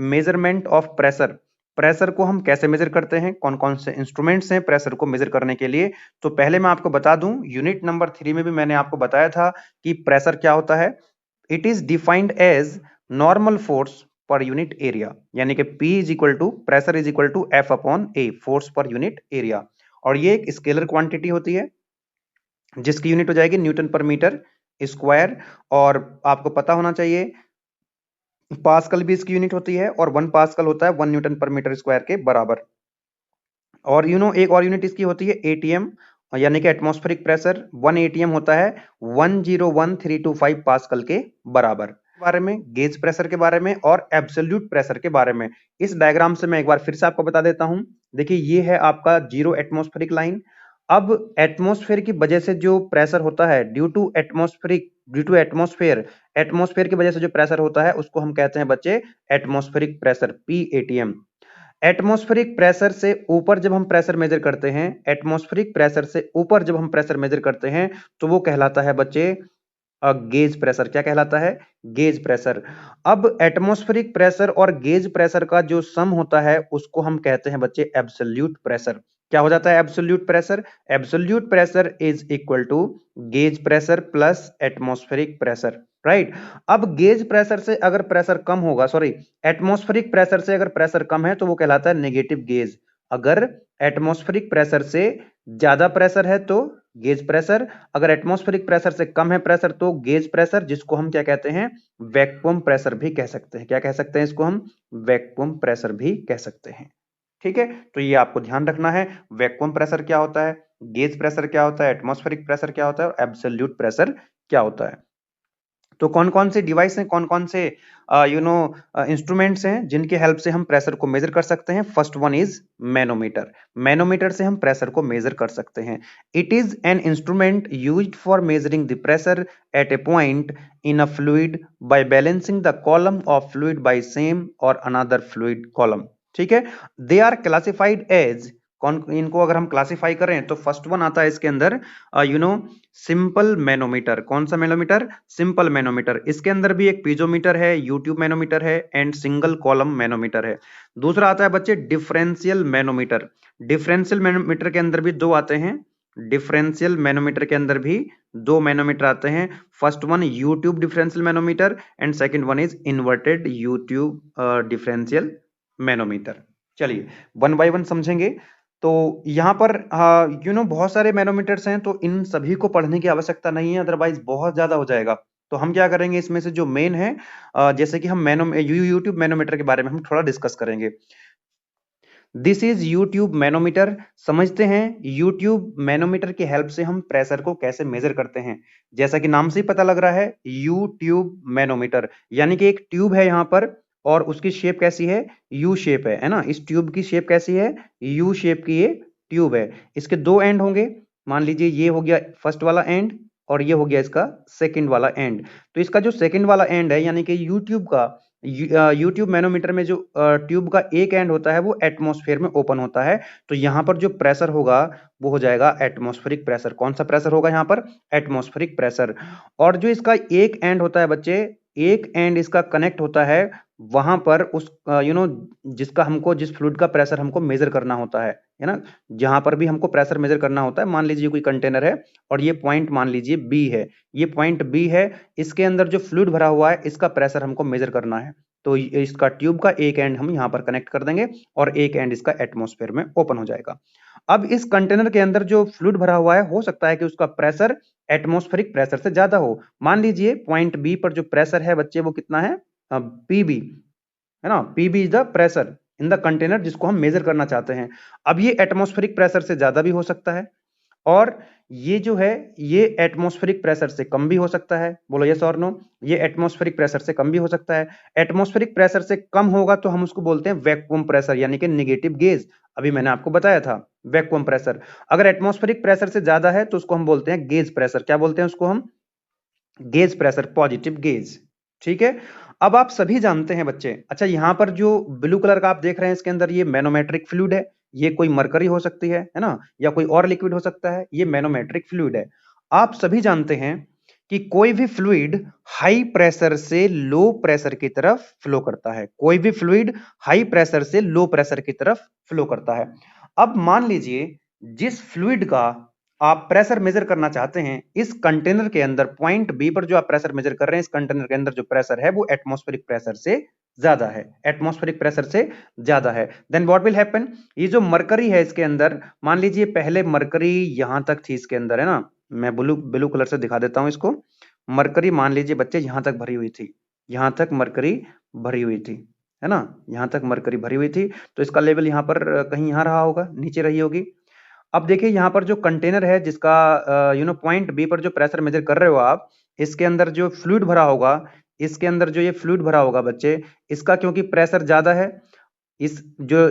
measurement of pressure. Pressure को हम कैसे मेजर करते हैं, कौन कौन से इंस्ट्रूमेंट्स हैं प्रेशर को मेजर करने के लिए। तो पहले मैं आपको बता दूं, यूनिट नंबर 3 में भी मैंने आपको बताया था कि प्रेशर क्या होता है। It is defined as normal force per unit area, यानी कि P is equal to pressure is equal to F upon A, force per unit area. और ये एक स्केलर क्वांटिटी होती है जिसकी यूनिट हो जाएगी न्यूटन पर मीटर स्क्वायर। और आपको पता होना चाहिए पास्कल भी इसकी यूनिट होती है और 1 पास्कल होता है 1 न्यूटन पर मीटर स्क्वायर के बराबर। और एक और यूनिट इसकी होती है ATM, यानी कि एटमॉस्फेरिक प्रेशर। 1 ATM होता है 101325 पास्कल के बराबर। बारे में गेज प्रेशर के बारे में और एब्सोल्यूट प्रेशर के बारे में इस डायग्राम से मैं एक बार फिर से आपको बता देता हूं। देखिए ये है आपका 0 एटमॉस्फेरिक लाइन। अब एटमॉस्फेयर की वजह से जो प्रेशर होता है ड्यू टू एटमॉस्फेयर की वजह से जो प्रेशर होता है उसको हम कहते हैं बच्चे atmospheric pressure, PATM। Atmospheric pressure से ऊपर जब हम प्रेशर मेजर करते हैं, एटमॉस्फेरिक प्रेशर से ऊपर जब हम प्रेशर मेजर करते हैं तो वो कहलाता है बच्चे गेज प्रेशर। क्या कहलाता है? Gauge pressure. अब एटमॉस्फेरिक प्रेशर और गेज प्रेशर का जो सम होता है उसको हम कहते हैं बच्चे एब्सोल्यूट प्रेशर। क्या हो जाता है absolute pressure? Absolute pressure is equal to gauge pressure plus atmospheric pressure, right. अब गेज प्रेशर से अगर प्रेशर कम होगा, सॉरी, एटमॉस्फेरिक प्रेशर से अगर प्रेशर कम है तो वो कहलाता है नेगेटिव गेज। अगर एटमॉस्फेरिक प्रेशर से ज्यादा प्रेशर है तो गेज प्रेशर, अगर एटमॉस्फेरिक प्रेशर से कम है प्रेशर तो गेज प्रेशर, जिसको हम क्या कहते हैं? वैक्यूम प्रेशर भी कह सकते हैं। क्या कह सकते हैं इसको हम? वैक्यूम प्रेशर भी कह सकते हैं। ठीक है, तो ये आपको ध्यान रखना है, वैक्यूम प्रेशर क्या होता है, गेज प्रेशर क्या होता है, एटमॉस्फेरिक प्रेशर क्या होता है और एब्सोल्यूट प्रेशर क्या होता है। तो कौन कौन से डिवाइस हैं, कौन कौन से इंस्ट्रूमेंट्स हैं जिनके हेल्प से हम प्रेशर को मेजर कर सकते हैं? First one is manometer. Manometer से हम प्रेशर को मेजर कर सकते हैं। It is an instrument used for measuring the pressure at a point in a fluid by balancing the column of fluid by same or another fluid column. ठीक है, they are classified as, कौन इनको अगर हम classify करें तो first one आता है इसके अंदर सिंपल मैनोमीटर। कौन सा मैनोमीटर? Simple manometer. इसके अंदर भी एक पीजोमीटर है, यूट्यूब मैनोमीटर है एंड सिंगल कॉलम मैनोमीटर है। दूसरा आता है बच्चे डिफरेंशियल मैनोमीटर। डिफरेंशियल मैनोमीटर के अंदर भी दो आते हैं, डिफरेंशियल मैनोमीटर के अंदर भी दो मैनोमीटर आते हैं। First one YouTube differential manometer and second one is inverted YouTube differential manometer. चलिए वन बाय वन समझेंगे। तो यहाँ पर बहुत सारे मैनोमीटर्स हैं तो इन सभी को पढ़ने की आवश्यकता नहीं है, अदरवाइज बहुत ज्यादा हो जाएगा। तो हम क्या करेंगे, इसमें से जो मेन है जैसे कि हम यूट्यूब मैनोमीटर के बारे में हम थोड़ा डिस्कस करेंगे। This is U tube manometer. समझते हैं यूट्यूब मैनोमीटर की हेल्प से हम प्रेशर को कैसे मेजर करते हैं। जैसा कि नाम से ही पता लग रहा है, यूट्यूब मैनोमीटर, यानी कि एक ट्यूब है यहाँ पर और उसकी शेप कैसी है? यू शेप है ना। इस ट्यूब की शेप कैसी है? यू शेप की ये ट्यूब है। इसके दो एंड होंगे, मान लीजिए ये हो गया फर्स्ट वाला एंड और ये हो गया इसका सेकंड वाला एंड। तो इसका जो सेकंड वाला एंड है यानी कि यूट्यूब का यूट्यूब मैनोमीटर में जो ट्यूब का एक एंड होता है वो एटमॉस्फेयर में ओपन होता है। तो यहाँ पर जो प्रेशर होगा वो हो जाएगा एटमॉस्फेरिक प्रेशर। कौन सा प्रेशर होगा यहाँ पर? Atmospheric pressure. और जो इसका एक एंड होता है बच्चे, एक एंड इसका कनेक्ट होता है वहां पर उस जिसका हमको, जिस फ्लूइड का प्रेशर हमको मेजर करना होता है ना। जहां पर भी हमको प्रेशर मेजर करना होता है, मान लीजिए कोई कंटेनर है और ये पॉइंट मान लीजिए बी है, ये पॉइंट बी है, इसके अंदर जो फ्लूइड भरा हुआ है इसका प्रेशर हमको मेजर करना है। तो इसका ट्यूब का एक एंड हम यहाँ पर कनेक्ट कर देंगे और एक एंड इसका एटमॉस्फेयर में ओपन हो जाएगा। अब इस कंटेनर के अंदर जो फ्लूइड भरा हुआ है हो सकता है कि उसका प्रेशर एटमॉस्फेरिक प्रेशर से ज्यादा हो। मान लीजिए पॉइंट बी पर जो प्रेशर है बच्चे वो कितना है? पीबी, है ना। PB is the pressure in the container जिसको हम मेजर करना चाहते हैं। अब ये एटमॉस्फेरिक प्रेशर से ज्यादा भी हो सकता है और ये जो है ये एटमॉस्फेरिक प्रेशर से कम भी हो सकता है। बोलो यस और नो। ये एटमॉस्फेरिक प्रेशर से कम भी हो सकता है। एटमॉस्फेरिक प्रेशर से कम होगा तो हम उसको बोलते हैं वैक्यूम प्रेशर, यानी कि नेगेटिव गेज। अभी मैंने आपको बताया था वैक्यूम प्रेशर। अगर एटमॉस्फेरिक प्रेशर से ज्यादा है तो उसको हम बोलते हैं गेज प्रेशर। क्या बोलते हैं उसको हम? Gauge pressure, positive gauge. ठीक है। अब आप सभी जानते हैं बच्चे, अच्छा यहां पर जो ब्लू कलर का आप देख रहे हैं इसके अंदर ये मैनोमेट्रिक फ्लूइड है। ये कोई मरकरी हो सकती है ना, या कोई और लिक्विड हो सकता है। ये मैनोमेट्रिक फ्लूइड है। आप सभी जानते हैं कि कोई भी फ्लूइड हाई प्रेशर से लो प्रेशर की तरफ फ्लो करता है। कोई भी फ्लूइड हाई प्रेशर से लो प्रेशर की तरफ फ्लो करता है। अब मान लीजिए जिस फ्लूइड का आप प्रेशर मेजर करना चाहते हैं, इस कंटेनर के अंदर पॉइंट बी पर जो आप प्रेशर मेजर कर रहे हैं, इस कंटेनर के अंदर जो प्रेशर है वो एटमॉस्फेरिक प्रेशर से ज्यादा है। एटमॉस्फेरिक प्रेशर से ज्यादा है। Then what will happen? ये जो मरकरी है इसके अंदर, मान लीजिए पहले मरकरी यहां तक थी इसके अंदर, है ना। मैं ब्लू ब्लू कलर से दिखा देता हूं इसको। मरकरी मान लीजिए बच्चे यहां तक भरी हुई थी। यहां तक मरकरी भरी हुई थी, है ना। यहां तक मरकरी भरी हुई थी तो इसका लेवल यहां पर कहीं यहां रहा होगा, नीचे रही होगी। अब देखिए यहाँ पर जो कंटेनर है जिसका पॉइंट बी पर जो प्रेशर मेजर कर रहे हो आप, इसके अंदर जो फ्लूइड भरा होगा, इसके अंदर जो ये फ्लूइड भरा होगा बच्चे, इसका क्योंकि प्रेशर ज्यादा है, इस जो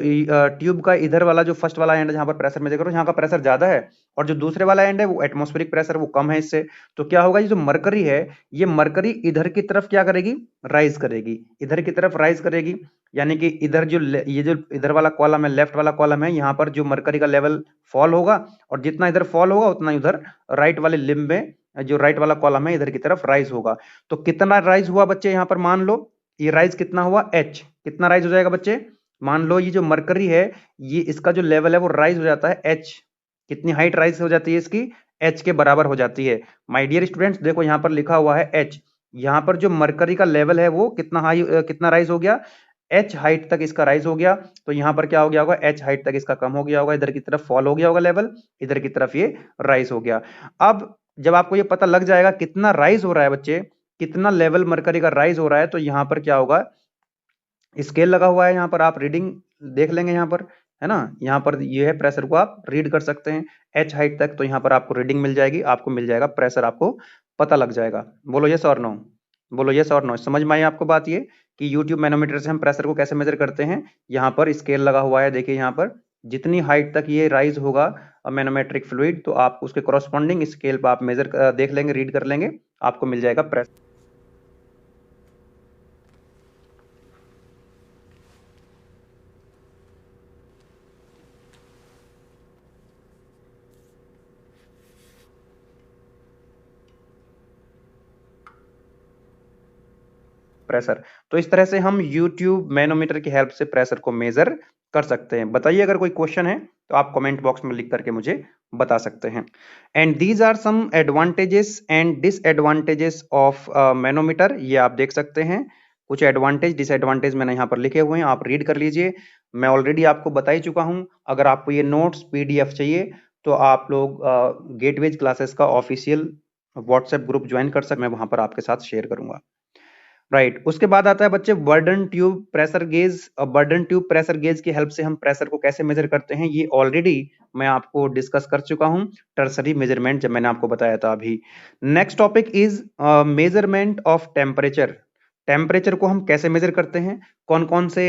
ट्यूब का इधर वाला जो फर्स्ट वाला एंड जहां पर प्रेशर मेजर करो, यहाँ का प्रेशर ज्यादा है, और जो दूसरे वाला एंड है वो एटमॉस्फेरिक प्रेशर वो कम है इससे। तो क्या होगा, ये जो मरकरी है, ये मरकरी इधर की तरफ क्या करेगी? राइज करेगी। इधर की तरफ राइज करेगी, यानी कि इधर जो ये जो इधर वाला कॉलम है, लेफ्ट वाला कॉलम है, यहाँ पर जो मरकरी का लेवल फॉल होगा, और जितना इधर फॉल होगा उतना उधर राइट वाले लिम्ब में जो राइट वाला कॉलम है इधर की तरफ राइज होगा। तो कितना राइज हुआ बच्चे यहाँ पर? मान लो ये राइज कितना हुआ? एच। कितना राइज हो जाएगा बच्चे? मान लो ये जो मरकरी है, ये इसका जो लेवल है वो राइज हो जाता है एच। कितनी हाइट राइज हो जाती है इसकी? एच के बराबर हो जाती है। माय डियर स्टूडेंट्स देखो यहाँ पर लिखा हुआ है एच। यहाँ पर जो मरकरी का लेवल है वो कितना कितना राइज हो गया? एच हाइट तक इसका राइज हो गया। तो यहाँ पर क्या हो गया होगा? एच हाइट तक इसका कम हो गया होगा, इधर की तरफ फॉल हो गया होगा लेवल, इधर की तरफ ये राइज हो गया। अब जब आपको ये पता लग जाएगा कितना राइज हो रहा है बच्चे, कितना लेवल मरकरी का राइज हो रहा है, तो यहाँ पर क्या होगा, स्केल लगा हुआ है, यहाँ पर आप रीडिंग देख लेंगे यहाँ पर, है ना। यहाँ पर ये है प्रेशर को आप रीड कर सकते हैं एच हाइट तक, तो यहाँ पर आपको रीडिंग मिल जाएगी, आपको मिल जाएगा प्रेशर, आपको पता लग जाएगा। बोलो यस और नो। बोलो यस और नो। समझ में आई आपको बात ये कि यूट्यूब मैनोमीटर से हम प्रेशर को कैसे मेजर करते हैं? यहाँ पर स्केल लगा हुआ है, देखिए यहाँ पर जितनी हाइट तक ये राइज होगा मैनोमेट्रिक फ्लूइड, तो आप उसके करस्पॉन्डिंग स्केल पर आप मेजर देख लेंगे, रीड कर लेंगे, आपको मिल जाएगा प्रेशर। प्रेशर। तो इस तरह से हम YouTube मैनोमीटर की हेल्प से प्रेशर को मेजर कर सकते हैं। बताइए अगर कोई क्वेश्चन है तो आप कमेंट बॉक्स में लिख करके मुझे बता सकते हैं। And these are some advantages and disadvantages of manometer. ये आप देख सकते हैं, कुछ एडवांटेज डिसएडवांटेज मैंने यहाँ पर लिखे हुए हैं, आप रीड कर लीजिए। मैं ऑलरेडी आपको बता ही चुका हूँ। अगर आपको ये नोट्स PDF चाहिए तो आप लोग गेटवेज क्लासेस का ऑफिशियल व्हाट्सएप ग्रुप ज्वाइन कर सकते हैं, मैं वहां पर आपके साथ शेयर करूंगा। राइट। उसके बाद आता है बच्चे burden tube pressure gauge. Burden tube pressure gauge की हेल्प से हम प्रेशर को कैसे मेजर करते हैं, ये ऑलरेडी मैं आपको डिस्कस कर चुका हूं टर्सरी मेजरमेंट, जब मैंने आपको बताया था अभी। Next topic is measurement of temperature. Temperature को हम कैसे मेजर करते हैं, कौन कौन से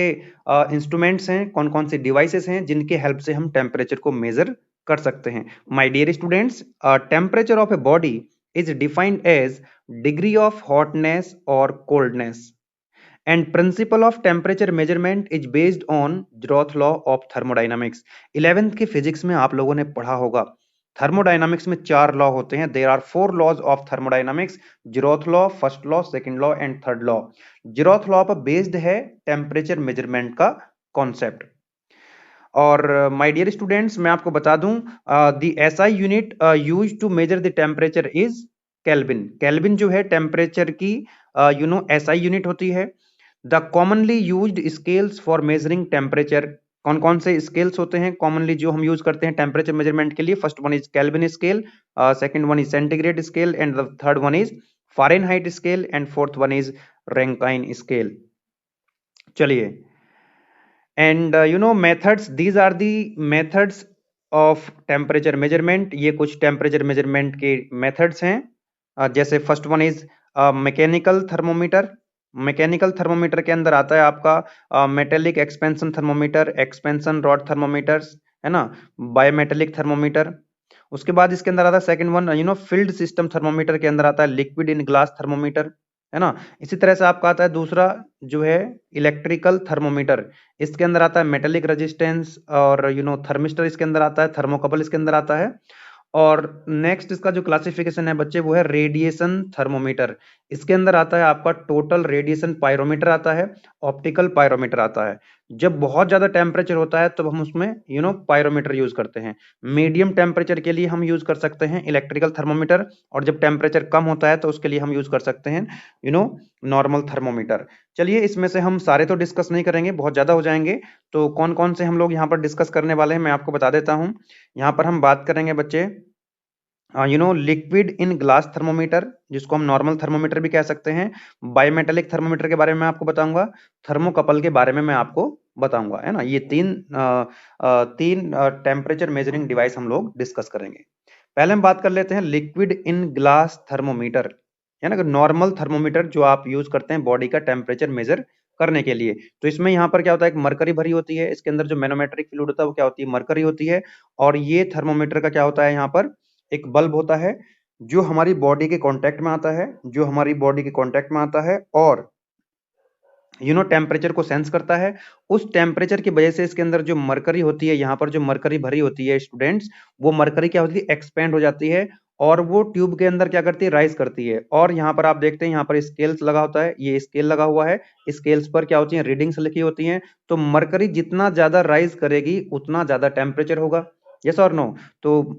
इंस्ट्रूमेंट्स हैं, कौन कौन से डिवाइसेस हैं जिनके हेल्प से हम टेम्परेचर को मेजर कर सकते हैं। My dear students, temperature of a body is defined as degree of hotness or coldness, and principle of temperature measurement is based on Zeroth law of thermodynamics। 11th के physics में आप लोगों ने पढ़ा होगा, थर्मोडायनामिक्स में 4 लॉ होते हैं। There are 4 laws of thermodynamics, zeroth law, first law, second law and third law. Zeroth law पर बेस्ड है टेम्परेचर मेजरमेंट का कॉन्सेप्ट। और माय डियर स्टूडेंट्स मैं आपको बता दूं, the SI unit used to measure the temperature is kelvin. Kelvin जो है टेम्परेचर की एसआई यूनिट होती है। The commonly used scales for measuring temperature, कौन कौन से स्केल्स होते हैं कॉमनली जो हम यूज करते हैं टेम्परेचर मेजरमेंट के लिए? First one is kelvin scale, second one is centigrade scale, and the third one is Fahrenheit scale, and fourth one is Rankine scale. चलिए, and methods, these are the methods of temperature measurement, ये कुछ temperature measurement के methods हैं। जैसे first one is mechanical thermometer. Mechanical thermometer के अंदर आता है आपका metallic expansion thermometer, expansion rod thermometers, है ना, बायोमेटेलिक थर्मोमीटर। उसके बाद इसके अंदर आता है second one field system thermometer के अंदर आता है लिक्विड इन ग्लास थर्मोमीटर, है ना। इसी तरह से आपका आता है दूसरा जो है इलेक्ट्रिकल थर्मोमीटर, इसके अंदर आता है मेटेलिक रेजिस्टेंस और थर्मिस्टर इसके अंदर आता है, थर्मोकपल इसके अंदर आता है। और नेक्स्ट इसका जो क्लासिफिकेशन है बच्चे वो है रेडिएशन थर्मोमीटर, इसके अंदर आता है आपका टोटल रेडिएशन पायरोमीटर आता है, ऑप्टिकल पायरोमीटर आता है। जब बहुत ज्यादा टेम्परेचर होता है तब हम उसमें पायरोमीटर यूज करते हैं। मीडियम टेम्परेचर के लिए हम यूज कर सकते हैं इलेक्ट्रिकल थर्मोमीटर, और जब टेम्परेचर कम होता है तो उसके लिए हम यूज कर सकते हैं नॉर्मल थर्मोमीटर। चलिए इसमें से हम सारे तो डिस्कस नहीं करेंगे, बहुत ज्यादा हो जाएंगे, तो कौन कौन से हम लोग यहाँ पर डिस्कस करने वाले हैं मैं आपको बता देता हूँ। यहाँ पर हम बात करेंगे बच्चे लिक्विड इन ग्लास थर्मोमीटर, जिसको हम नॉर्मल थर्मोमीटर भी कह सकते हैं। बायोमेटेलिक थर्मोमीटर के बारे में आपको बताऊंगा, थर्मोकपल के बारे में मैं आपको बताऊंगा, है ना। ये तीन टेम्परेचर मेजरिंग डिवाइस हम लोग डिस्कस करेंगे। पहले हम बात कर लेते हैं लिक्विड इन ग्लास थर्मोमीटर, है ना, नॉर्मल थर्मोमीटर जो आप यूज करते हैं बॉडी का टेम्परेचर मेजर करने के लिए। तो इसमें यहाँ पर क्या होता है, एक मरकरी भरी होती है, इसके अंदर जो मैनोमेट्रिक फ्लूइड होता है वो क्या होती है, मरकरी होती है। और ये थर्मोमीटर का क्या होता है, यहाँ पर एक बल्ब होता है जो हमारी बॉडी के कांटेक्ट में आता है, जो हमारी बॉडी के कांटेक्ट में आता है और टेम्परेचर को सेंस करता है। उस टेम्परेचर की वजह से इसके अंदर जो मरकरी होती है, यहाँ पर जो मरकरी भरी होती है स्टूडेंट्स, वो मरकरी क्या होती है, एक्सपेंड हो जाती है और वो ट्यूब के अंदर क्या करती है, राइज करती है। और यहाँ पर आप देखते हैं यहाँ पर स्केल्स लगा होता है, ये स्केल लगा हुआ है, स्केल्स पर क्या होती है, रीडिंग्स लिखी होती हैं। तो मरकरी जितना ज्यादा राइज करेगी उतना ज्यादा टेम्परेचर होगा, यस और नो। तो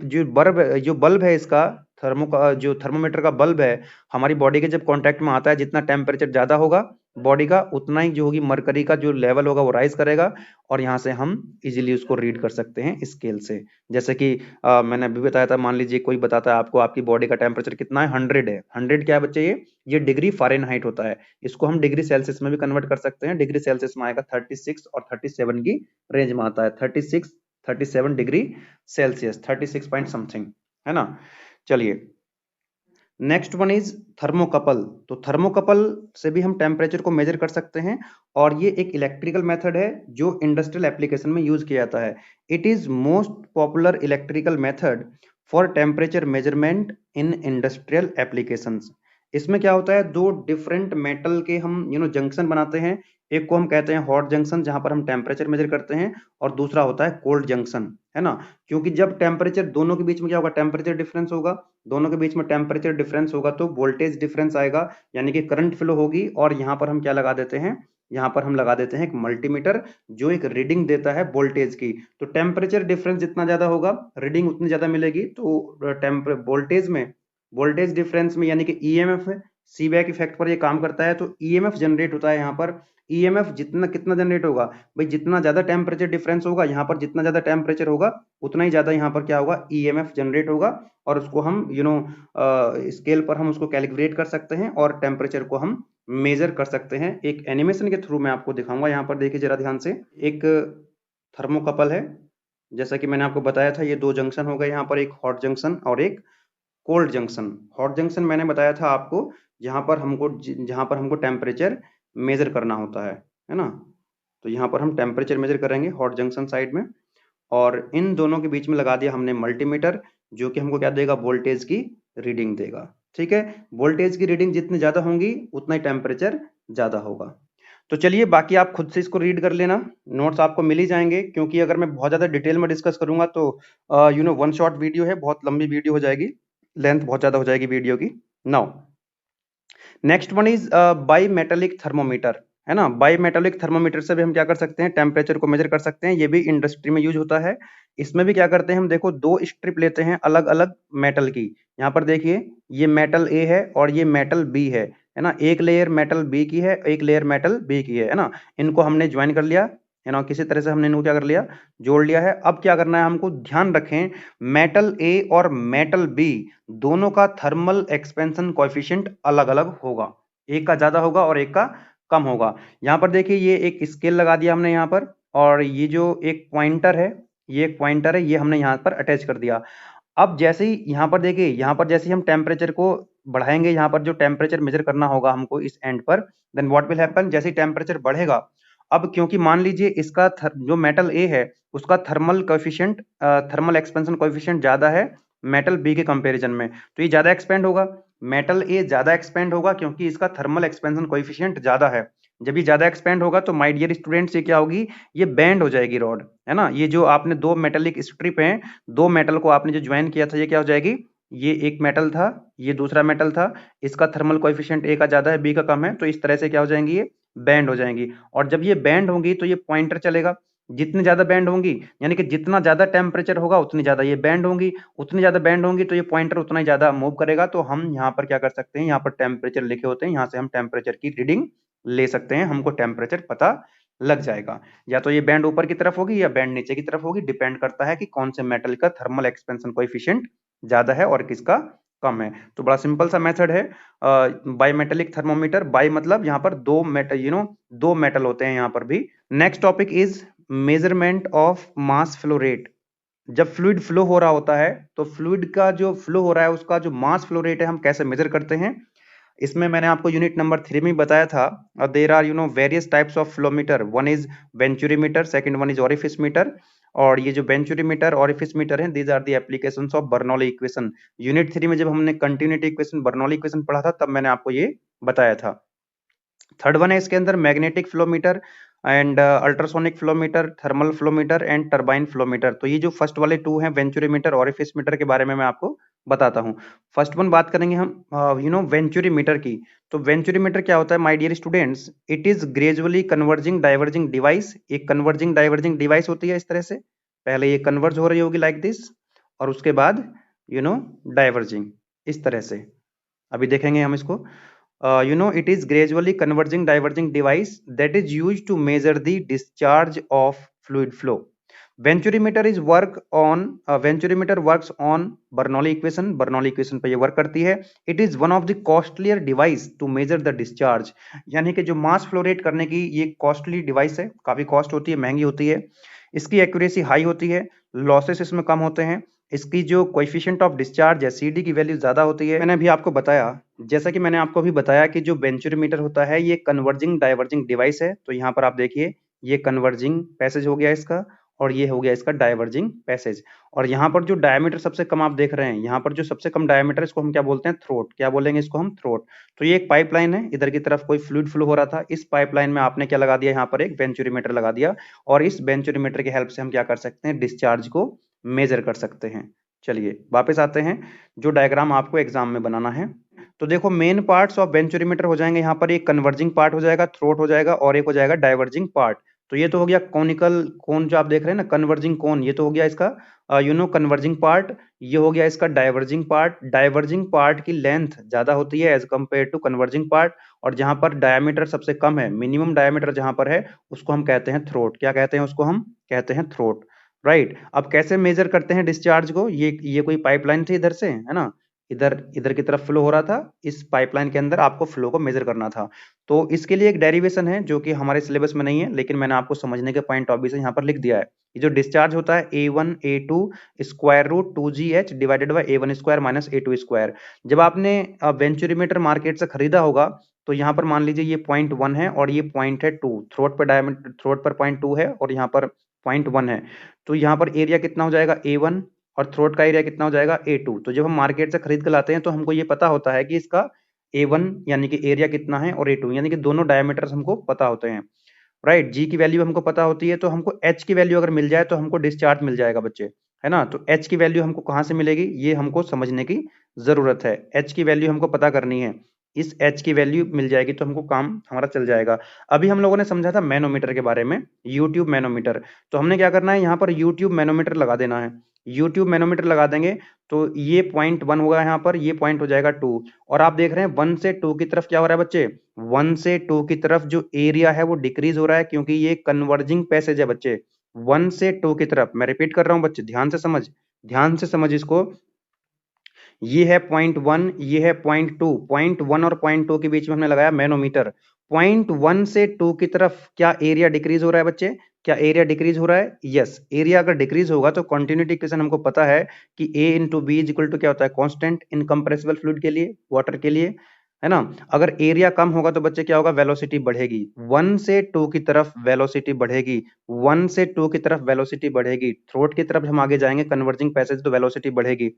जो बल्ब है इसका जो थर्मोमीटर का बल्ब है, हमारी बॉडी के जब कांटेक्ट में आता है, जितना टेम्परेचर ज्यादा होगा बॉडी का, उतना ही जो होगी मरकरी का जो लेवल होगा वो राइज करेगा, और यहाँ से हम इजीली उसको रीड कर सकते हैं स्केल से। जैसे कि मैंने अभी बताया था, मान लीजिए कोई बताता है आपको आपकी बॉडी का टेम्परेचर कितना है, 100 है। 100 क्या है बच्चे, ये डिग्री फ़ारेनहाइट होता है। इसको हम डिग्री सेल्सियस में भी कन्वर्ट कर सकते हैं। डिग्री सेल्सियस में आएगा 36 और 37 की रेंज में आता है, 37 डिग्री सेल्सियस, 36 पॉइंट समथिंग, है ना। चलिए नेक्स्ट वन इज थर्मोकपल। तो थर्मोकपल से भी हम टेम्परेचर को मेजर कर सकते हैं, और ये एक इलेक्ट्रिकल मेथड है जो इंडस्ट्रियल एप्लीकेशन में यूज किया जाता है। It is most popular electrical method for temperature measurement in industrial applications. इसमें क्या होता है, दो डिफरेंट मेटल के हम जंक्शन बनाते हैं। एक को हम कहते हैं हॉट जंक्शन, जहां पर हम टेम्परेचर मेजर करते हैं, और दूसरा होता है कोल्ड जंक्शन, है ना। क्योंकि जब टेम्परेचर दोनों के बीच में क्या होगा, टेम्परेचर डिफरेंस होगा, दोनों के बीच में टेम्परेचर डिफरेंस होगा तो वोल्टेज डिफरेंस आएगा, यानी कि करंट फ्लो होगी। और यहाँ पर हम क्या लगा देते हैं, यहाँ पर हम लगा देते हैं एक मल्टीमीटर जो एक रीडिंग देता है वोल्टेज की। तो टेम्परेचर डिफरेंस जितना ज्यादा होगा रीडिंग उतनी ज्यादा मिलेगी। तो वोल्टेज डिफरेंस में यानी कि ईएमएफ सीबैक इफेक्ट पर ये काम करता है। तो ईएमएफ जनरेट होता है यहाँ पर। ईएमएफ जितना कितना जनरेट होगा भाई, जितना ज्यादा टेम्परेचर डिफरेंस होगा, यहाँ पर जितना ज्यादा टेम्परेचर होगा उतना ही ज्यादा यहाँ पर क्या होगा, ईएमएफ जनरेट होगा। और उसको हम स्केल पर हम उसको कैलकुलेट कर सकते हैं और टेम्परेचर को हम मेजर कर सकते हैं। एक एनिमेशन के थ्रू मैं आपको दिखाऊंगा। यहाँ पर देखिए जरा ध्यान से, एक थर्मोकपल है, जैसा कि मैंने आपको बताया था, ये दो जंक्शन हो गए यहाँ पर, एक हॉट जंक्शन और एक कोल्ड जंक्शन। हॉट जंक्शन मैंने बताया था आपको जहां पर हमको टेम्परेचर मेजर करना होता है ना। तो यहाँ पर हम टेम्परेचर मेजर करेंगे हॉट जंक्शन साइड में, और इन दोनों के बीच में लगा दिया हमने मल्टीमीटर, जो कि हमको क्या देगा, वोल्टेज की रीडिंग देगा। ठीक है, वोल्टेज की रीडिंग जितनी ज्यादा होंगी उतना ही टेम्परेचर ज्यादा होगा। तो चलिए बाकी आप खुद से इसको रीड कर लेना, नोट्स आपको मिल ही जाएंगे, क्योंकि अगर मैं बहुत ज्यादा डिटेल में डिस्कस करूंगा तो वन शॉट वीडियो है, बहुत लंबी वीडियो हो जाएगी, लेंथ बहुत ज्यादा हो जाएगी वीडियो की। Now next one is by metallic thermometer, है ना। बाई मेटेलिक थर्मोमीटर से भी हम क्या कर सकते हैं, टेम्परेचर को मेजर कर सकते हैं। ये भी इंडस्ट्री में यूज होता है। इसमें भी क्या करते हैं हम, देखो दो स्ट्रिप लेते हैं अलग अलग मेटल की। यहाँ पर देखिए ये मेटल ए है और ये मेटल बी है ना। एक लेयर मेटल बी की है, एक लेयर मेटल बी की है ना। इनको हमने ज्वाइन कर लिया, है ना, किसी तरह से हमने इनको क्या कर लिया, जोड़ लिया है। अब क्या करना है हमको, ध्यान रखें मेटल ए और मेटल बी दोनों का थर्मल एक्सपेंशन कोएफिशिएंट अलग अलग होगा, एक का ज्यादा होगा और एक का कम होगा। यहाँ पर देखिए ये एक स्केल लगा दिया हमने यहाँ पर, और ये जो एक पॉइंटर है ये एक पॉइंटर है, ये हमने यहाँ पर अटैच कर दिया। अब जैसे ही यहाँ पर देखिए, यहाँ पर जैसे ही हम टेम्परेचर को बढ़ाएंगे, यहाँ पर जो टेम्परेचर मेजर करना होगा हमको इस एंड पर, देन व्हाट विल हैपन, जैसे ही टेम्परेचर बढ़ेगा, अब क्योंकि मान लीजिए इसका जो मेटल ए है उसका thermal coefficient, thermal expansion coefficient ज्यादा है मेटल बी के कंपैरिजन में, तो ये ज्यादा एक्सपेंड होगा, मेटल ए ज्यादा एक्सपेंड होगा क्योंकि इसका थर्मल एक्सपेंशन कोएफिशिएंट ज्यादा है। जब ये ज्यादा एक्सपेंड होगा तो माय डियर स्टूडेंट्स ये क्या होगी, ये बेंड हो जाएगी रॉड, है ना। ये जो आपने दो मेटेलिक स्ट्रिप हैं, दो मेटल को आपने जो ज्वाइन किया था, ये क्या हो जाएगी, ये एक मेटल था, ये दूसरा मेटल था, इसका थर्मल कोएफिशिएंट ए का ज्यादा है बी का कम है, तो इस तरह से क्या हो जाएंगी, ये बैंड हो जाएंगी। और जब ये बैंड होंगी तो ये पॉइंटर चलेगा, जितनी ज्यादा बैंड होंगी यानी कि जितना ज्यादा टेम्परेचर होगा उतनी ज्यादा ये बैंड होंगी, उतनी ज्यादा बैंड होंगी तो ये पॉइंटर उतना ही ज्यादा मूव करेगा। तो हम यहाँ पर क्या कर सकते हैं, यहाँ पर टेम्परेचर लिखे होते हैं, यहाँ से हम टेम्परेचर की रीडिंग ले सकते हैं, हमको टेम्परेचर पता लग जाएगा। या तो ये बैंड ऊपर की तरफ होगी या बैंड नीचे की तरफ होगी, डिपेंड करता है कि कौन से मेटल का थर्मल एक्सपेंशन कोएफिशिएंट ज्यादा है और किसका कम है। तो बड़ा सिंपल सा मेथड है, बायमेटेलिक थर्मोमीटर, बाय मतलब यहाँ पर दो मेटल, दो मेटल होते हैं यहाँ पर भी। Next topic is measurement of mass flow rate. जब फ्लूइड फ्लो हो रहा होता है तो फ्लूइड का जो फ्लो हो रहा है उसका जो मास फ्लो रेट है हम कैसे मेजर करते हैं। इसमें मैंने आपको यूनिट नंबर 3 में बताया था, there are various types of flowmeter, one is venturi meter, second one is orifice meter. और ये जो वेंचुरी मीटर ऑरिफिस मीटर है, these are the applications of Bernoulli equation. Unit 3 में जब हमने कंटिन्यूटी इक्वेशन, बर्नौली इक्वेशन पढ़ा था तब मैंने आपको ये बताया था। थर्ड वन है इसके अंदर magnetic flowmeter and ultrasonic flowmeter, thermal flowmeter and turbine flowmeter. तो ये जो फर्स्ट वाले टू हैं वेंचुरी मीटर ऑरिफिस मीटर के बारे में मैं आपको बताता हूँ। फर्स्ट वन बात करेंगे हम वेंचुरी मीटर की। तो वेंचुरी मीटर क्या होता है my dear students, it is gradually converging diverging device. एक कन्वर्जिंग डाइवर्जिंग डिवाइस होती है इस तरह से, पहले ये कन्वर्ज हो रही होगी लाइक दिस, और उसके बाद डाइवर्जिंग इस तरह से। अभी देखेंगे हम इसको। It is gradually converging diverging device that is used to measure the discharge of fluid flow. Venturimeter works on Bernoulli equation. Bernoulli equation पे ये वर्क करती है। It is one of the costlier device to measure the discharge. यानी कि जो मास flow rate करने की ये कॉस्टली डिवाइस है, काफी कॉस्ट होती है, महंगी होती है। इसकी एक्यूरेसी हाई होती है, लॉसेस इसमें कम होते हैं। इसकी जो कोएफिशिएंट ऑफ डिस्चार्ज है CD की वैल्यू ज्यादा होती है। मैंने अभी आपको बताया, जैसा कि मैंने आपको अभी बताया कि जो वेंचुरीमीटर होता है ये कन्वर्जिंग डाइवर्जिंग डिवाइस है। तो यहाँ पर आप देखिए, ये कन्वर्जिंग पैसेज हो गया इसका, और ये हो गया इसका डाइवर्जिंग पैसेज। और यहाँ पर जो डायमीटर सबसे कम आप देख रहे हैं, यहाँ पर जो सबसे कम डायमीटर, इसको हम क्या बोलते हैं, थ्रोट। क्या बोलेंगे इसको हम, थ्रोट। तो ये एक पाइपलाइन है, इधर की तरफ कोई फ्लूइड फ्लो हो रहा था, इस पाइपलाइन में आपने क्या लगा दिया, यहाँ पर एक वेंचुरीमीटर लगा दिया, और इस वेंचुरीमीटर की हेल्प से हम क्या कर सकते हैं, डिस्चार्ज को मेजर कर सकते हैं। चलिए वापस आते हैं, जो डायग्राम आपको एग्जाम में बनाना है। तो देखो मेन पार्ट्स ऑफ वेंचुरीमीटर हो जाएंगे, यहाँ पर एक कन्वर्जिंग पार्ट हो जाएगा, थ्रोट हो जाएगा, और एक हो जाएगा डाइवर्जिंग पार्ट। तो ये तो हो गया कॉनिकल कोन जो आप देख रहे हैं ना, कन्वर्जिंग कोन, ये तो हो गया इसका कन्वर्जिंग पार्ट। ये हो गया इसका डाइवर्जिंग पार्ट। डाइवर्जिंग पार्ट की लेंथ ज्यादा होती है as compare to converging part, और जहां पर डायमीटर सबसे कम है, मिनिमम डायमीटर जहां पर है, उसको हम कहते हैं थ्रोट। क्या कहते हैं उसको, हम कहते हैं थ्रोट, राइट। अब कैसे मेजर करते हैं डिस्चार्ज को, ये कोई पाइपलाइन थी इधर से, है ना, इधर इधर की तरफ फ्लो हो रहा था, इस पाइपलाइन के अंदर आपको फ्लो को मेजर करना था। तो इसके लिए एक डेरिवेशन है जो कि हमारे सिलेबस में नहीं है, लेकिन मैंने आपको समझने के पॉइंट ऑफ व्यू से यहाँ पर लिख दिया है। ये जो डिस्चार्ज होता है A1 A2 square root 2GH divided by A1 square minus A2 square. जब आपने वेंचुरीमीटर मार्केट से खरीदा होगा तो यहाँ पर मान लीजिए ये पॉइंट 1 है और ये पॉइंट है 2, थ्रोट पर डायमीटर, थ्रोट पर पॉइंट 2 है और यहाँ पर पॉइंट 1 है। तो यहाँ पर एरिया कितना हो जाएगा A1, और थ्रोट का एरिया कितना हो जाएगा A2। तो जब हम मार्केट से खरीद कर लाते हैं तो हमको ये पता होता है कि इसका A1 यानी कि एरिया कितना है, और A2 यानी कि दोनों डायमीटर्स हमको पता होते हैं, राइट। जी की वैल्यू हमको पता होती है, तो हमको H की वैल्यू अगर मिल जाए तो हमको डिस्चार्ज मिल जाएगा बच्चे, है ना। तो H की वैल्यू हमको कहाँ से मिलेगी, ये हमको समझने की जरूरत है। H की वैल्यू हमको पता करनी है, इस H की वैल्यू मिल जाएगी तो हमको काम हमारा चल जाएगा। अभी हम लोगों ने समझा था मैनोमीटर के बारे में, यूट्यूब मैनोमीटर। तो हमने क्या करना है, यहाँ पर यूट्यूब मैनोमीटर लगा देना है। यूट्यूब मैनोमीटर लगा देंगे तो ये पॉइंट 1 होगा यहाँ पर, ये पॉइंट हो जाएगा 2, और आप देख रहे हैं 1 से 2 की तरफ क्या हो रहा है बच्चे, 1 से 2 की तरफ जो एरिया है वो डिक्रीज हो रहा है, क्योंकि ये कन्वर्जिंग पैसेज है बच्चे। 1 से 2 की तरफ, मैं रिपीट कर रहा हूँ बच्चे, ध्यान से समझ, ध्यान से समझ इसको। ये है पॉइंट 1, ये है पॉइंट 2, पॉइंट 1 और पॉइंट 2 के बीच में हमने लगाया मैनोमीटर। पॉइंट 1 से 2 की तरफ क्या एरिया डिक्रीज हो रहा है बच्चे, क्या एरिया डिक्रीज हो रहा है? यस, एरिया अगर डिक्रीज होगा तो कंटिन्यूटी इक्वेशन हमको पता है कि A into B is equal to क्या होता है, कांस्टेंट इनकम्प्रेसिबल फ्लूइड के लिए, वाटर के लिए, है ना। अगर एरिया कम होगा तो बच्चे क्या होगा, वेलोसिटी बढ़ेगी, 1 से 2 की तरफ वेलोसिटी बढ़ेगी, 1 से 2 की तरफ वेलोसिटी बढ़ेगी, थ्रोट की तरफ हम आगे जाएंगे कन्वर्जिंग पैसेज तो वेलोसिटी बढ़ेगी।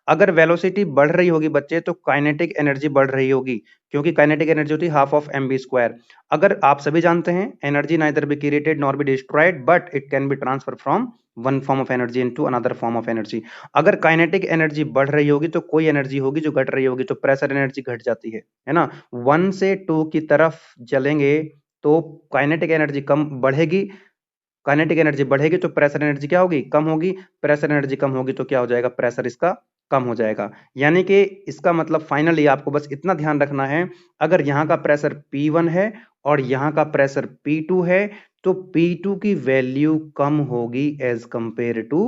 अगर वेलोसिटी बढ़ रही होगी बच्चे तो काइनेटिक एनर्जी बढ़ रही होगी, क्योंकि काइनेटिक एनर्जी होती है हाफ ऑफ mv स्क्वायर। अगर आप सभी जानते हैं energy neither be created nor be destroyed but it can B transfer from one form of energy into another form of energy. अगर काइनेटिक एनर्जी बढ़ रही होगी तो कोई एनर्जी होगी जो घट रही होगी, तो प्रेशर एनर्जी घट जाती है ना। 1 से 2 की तरफ चलेंगे तो काइनेटिक एनर्जी कम बढ़ेगी, काइनेटिक एनर्जी बढ़ेगी तो प्रेशर एनर्जी क्या होगी, कम होगी, प्रेशर एनर्जी कम होगी तो क्या हो जाएगा, प्रेशर इसका कम हो जाएगा। यानी कि इसका मतलब फाइनली आपको बस इतना ध्यान रखना है, अगर यहाँ का प्रेशर P1 है और यहाँ का प्रेशर P2 है तो P2 की वैल्यू कम होगी एज कंपेयर टू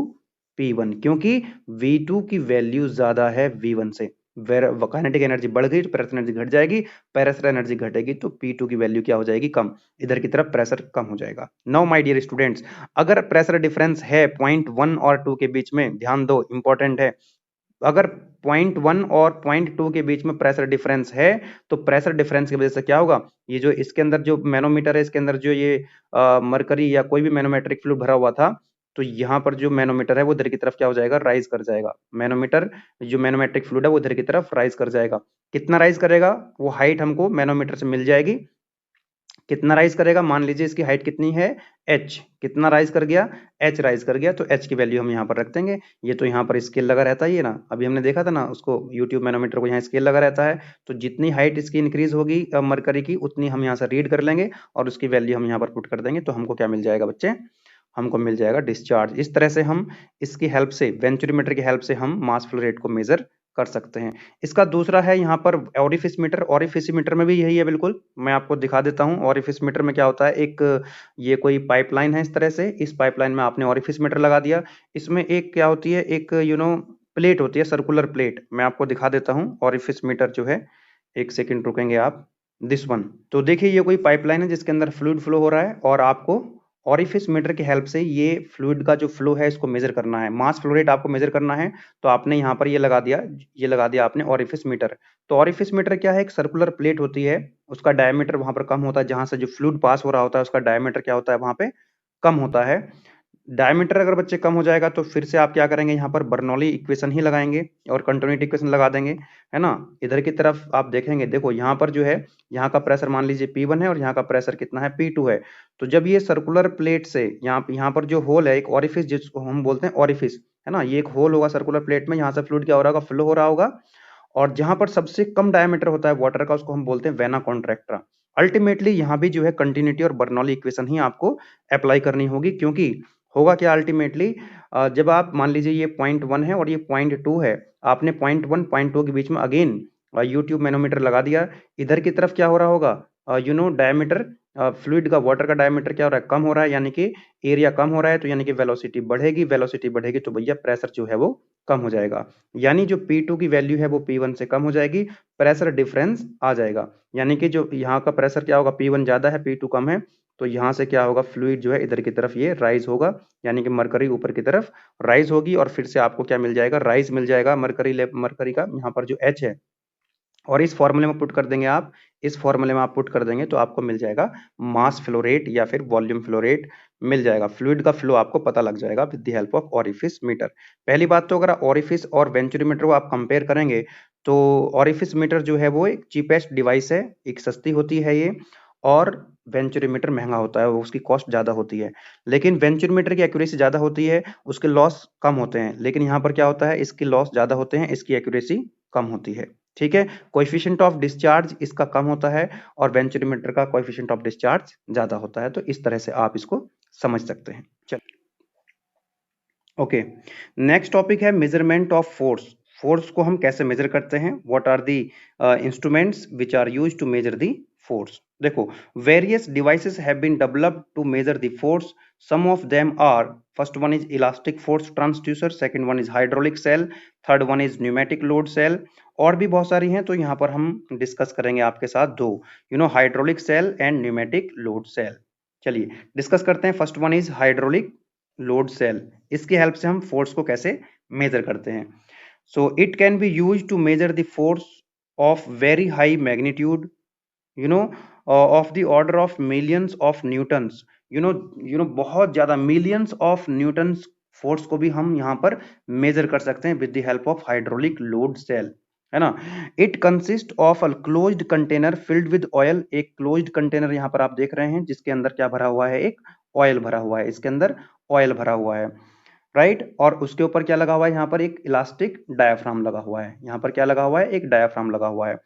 P1, क्योंकि V2 की वैल्यू ज्यादा है V1 से। काइनेटिक एनर्जी बढ़ गई तो प्रेशर एनर्जी घट जाएगी, प्रेशर एनर्जी घटेगी तो P2 की वैल्यू क्या हो जाएगी, कम, इधर की तरफ प्रेशर कम हो जाएगा। नाउ माय डियर स्टूडेंट्स, अगर प्रेशर डिफरेंस है पॉइंट 1 और 2 के बीच में, ध्यान दो इंपॉर्टेंट है, अगर पॉइंट 1 और पॉइंट 2 के बीच में प्रेशर डिफरेंस है तो प्रेशर डिफरेंस की वजह से क्या होगा, ये जो इसके अंदर जो मैनोमीटर है, इसके अंदर जो ये मरकरी या कोई भी मैनोमेट्रिक फ्लूइड भरा हुआ था, तो यहाँ पर जो मैनोमीटर है वो इधर की तरफ क्या हो जाएगा, राइज कर जाएगा। मैनोमीटर जो मैनोमेट्रिक फ्लूइड है वो इधर की तरफ राइज कर जाएगा। कितना राइज करेगा, वो हाइट हमको मैनोमीटर से मिल जाएगी। कितना राइज करेगा, मान लीजिए इसकी हाइट कितनी है h, कितना राइज कर गया, h राइज कर गया, तो h की वैल्यू हम यहाँ पर रख देंगे। ये तो यहाँ पर स्केल लगा रहता है, ये ना अभी हमने देखा था ना उसको, यूट्यूब मैनोमीटर को यहाँ स्केल लगा रहता है, तो जितनी हाइट इसकी इंक्रीज होगी मरकरी की, उतनी हम यहाँ से रीड कर लेंगे और उसकी वैल्यू हम यहाँ पर पुट कर देंगे, तो हमको क्या मिल जाएगा बच्चे, हमको मिल जाएगा डिस्चार्ज। इस तरह से हम इसकी हेल्प से, वेंचुरीमीटर की हेल्प से हम मास फ्लो रेट को मेजर कर सकते हैं। इसका दूसरा है यहाँ पर ओरिफिस मीटर। ओरिफिस मीटर में भी यही है, बिल्कुल मैं आपको दिखा देता हूँ। ओरिफिस मीटर में क्या होता है, एक ये कोई पाइपलाइन है इस तरह से, इस पाइपलाइन में आपने ओरिफिस मीटर लगा दिया, इसमें एक क्या होती है, एक प्लेट होती है, सर्कुलर प्लेट, मैं आपको दिखा देता हूँ ओरिफिस मीटर जो है, एक सेकेंड रुकेंगे आप, दिस वन। तो देखिए ये कोई पाइपलाइन है जिसके अंदर फ्लूइड फ्लो हो रहा है और आपको ओरिफिस मीटर की हेल्प से ये फ्लूइड का जो फ्लो है इसको मेजर करना है, मास फ्लो रेट आपको मेजर करना है। तो आपने यहाँ पर ये लगा दिया आपने ओरिफिस मीटर। तो ओरिफिस मीटर क्या है, एक सर्कुलर प्लेट होती है, उसका डायमीटर वहां पर कम होता है, जहां से जो फ्लूइड पास हो रहा होता है उसका डायमीटर क्या होता है, वहां पे कम होता है। डायमीटर अगर बच्चे कम हो जाएगा तो फिर से आप क्या करेंगे, यहाँ पर बर्नौली इक्वेशन ही लगाएंगे और कंटिन्यूटी इक्वेशन लगा देंगे, है ना। इधर की तरफ आप देखेंगे, देखो यहाँ पर जो है, यहाँ का प्रेशर मान लीजिए P1 है और यहाँ का प्रेशर कितना है, P2 है। तो जब ये सर्कुलर प्लेट से यहाँ पर जो होल है, एक ओरिफिस जिसको हम बोलते हैं ओरिफिस, है ना, ये एक होल होगा सर्कुलर प्लेट में, यहाँ से फ्लूइड क्या हो रहा होगा, फ्लो हो रहा होगा। और जहां पर सबसे कम डायमीटर होता है वाटर का, उसको हम बोलते हैं वेना कॉन्ट्रैक्टा। अल्टीमेटली यहाँ भी जो है कंटिन्यूटी और बर्नौली इक्वेशन ही आपको अप्लाई करनी होगी, क्योंकि होगा क्या अल्टीमेटली, जब आप मान लीजिए ये पॉइंट 1 है और ये पॉइंट 2 है, आपने पॉइंट 1 पॉइंट 2 के बीच में अगेन यूट्यूब मैनोमीटर लगा दिया, इधर की तरफ क्या हो रहा होगा, डायमीटर, फ्लूइड का, वाटर का डायमीटर क्या हो रहा है, कम हो रहा है, यानी कि एरिया कम हो रहा है, तो यानी कि वेलोसिटी बढ़ेगी, वेलोसिटी बढ़ेगी तो भैया प्रेशर जो है वो कम हो जाएगा, यानी जो P2 की वैल्यू है वो P1 से कम हो जाएगी, प्रेशर डिफरेंस आ जाएगा। यानी कि जो यहाँ का प्रेशर क्या होगा, P1 ज्यादा है, P2 कम है, तो यहाँ से क्या होगा, फ्लूइड जो है इधर की तरफ ये राइज होगा, यानी कि मरकरी ऊपर की तरफ राइज होगी और फिर से आपको क्या मिल जाएगा, राइज मिल जाएगा मरकरी का, यहाँ पर जो H है, और इस फॉर्मूले में पुट कर देंगे आप, इस फॉर्मूले में आप पुट कर देंगे तो आपको मिल जाएगा मास फ्लो रेट या फिर वॉल्यूम फ्लो रेट मिल जाएगा, फ्लूइड का फ्लो आपको पता लग जाएगा with the help of orifice meter. पहली बात तो अगर ओरिफिस और वेंचुरीमीटर को आप कंपेयर करेंगे तो ओरिफिस मीटर जो है वो एक चीपेस्ट डिवाइस है, एक सस्ती होती है ये, और वेंचुरीमीटर महंगा होता है, उसकी कॉस्ट ज्यादा होती है। लेकिन वेंचुरीमीटर की एक्यूरेसी ज्यादा होती है, उसके लॉस कम होते हैं, लेकिन यहाँ पर क्या होता है, इसकी लॉस ज्यादा होते हैं, इसकी एक्यूरेसी कम होती है। ठीक है, कोएफिशिएंट ऑफ डिस्चार्ज इसका कम होता है और वेंचुरीमीटर का कोएफिशिएंट ऑफ डिस्चार्ज ज्यादा होता है। तो इस तरह से आप इसको समझ सकते हैं। चलिए ओके, नेक्स्ट टॉपिक है मेजरमेंट ऑफ फोर्स। फोर्स को हम कैसे मेजर करते हैं, what are the instruments which are used to measure the force. देखो, various devices have been developed to measure the force, some of them are, first one is elastic force transducer, second one is hydraulic cell, third one is pneumatic load cell, और भी बहुत सारी हैं, तो यहाँ पर हम डिस्कस करेंगे आपके साथ दो, hydraulic cell and pneumatic load cell. चलिए डिस्कस करते हैं। First one is hydraulic load cell. इसकी हेल्प से हम फोर्स को कैसे मेजर करते हैं। So it can be use to measure the force of very high magnitude, you know, of the order of millions of newtons. बहुत ज्यादा millions of Newton's force को भी हम यहाँ पर मेजर कर सकते हैं with the help of hydraulic load cell, है ना। It consist of a closed container filled with oil. एक क्लोज्ड कंटेनर यहाँ पर आप देख रहे हैं जिसके अंदर क्या भरा हुआ है, एक ऑयल भरा हुआ है, इसके अंदर ऑयल भरा हुआ है, राइट। और उसके ऊपर क्या लगा हुआ है, यहाँ पर एक इलास्टिक डायाफ्राम लगा हुआ है। यहाँ पर क्या लगा हुआ है, एक डायाफ्राम लगा हुआ है।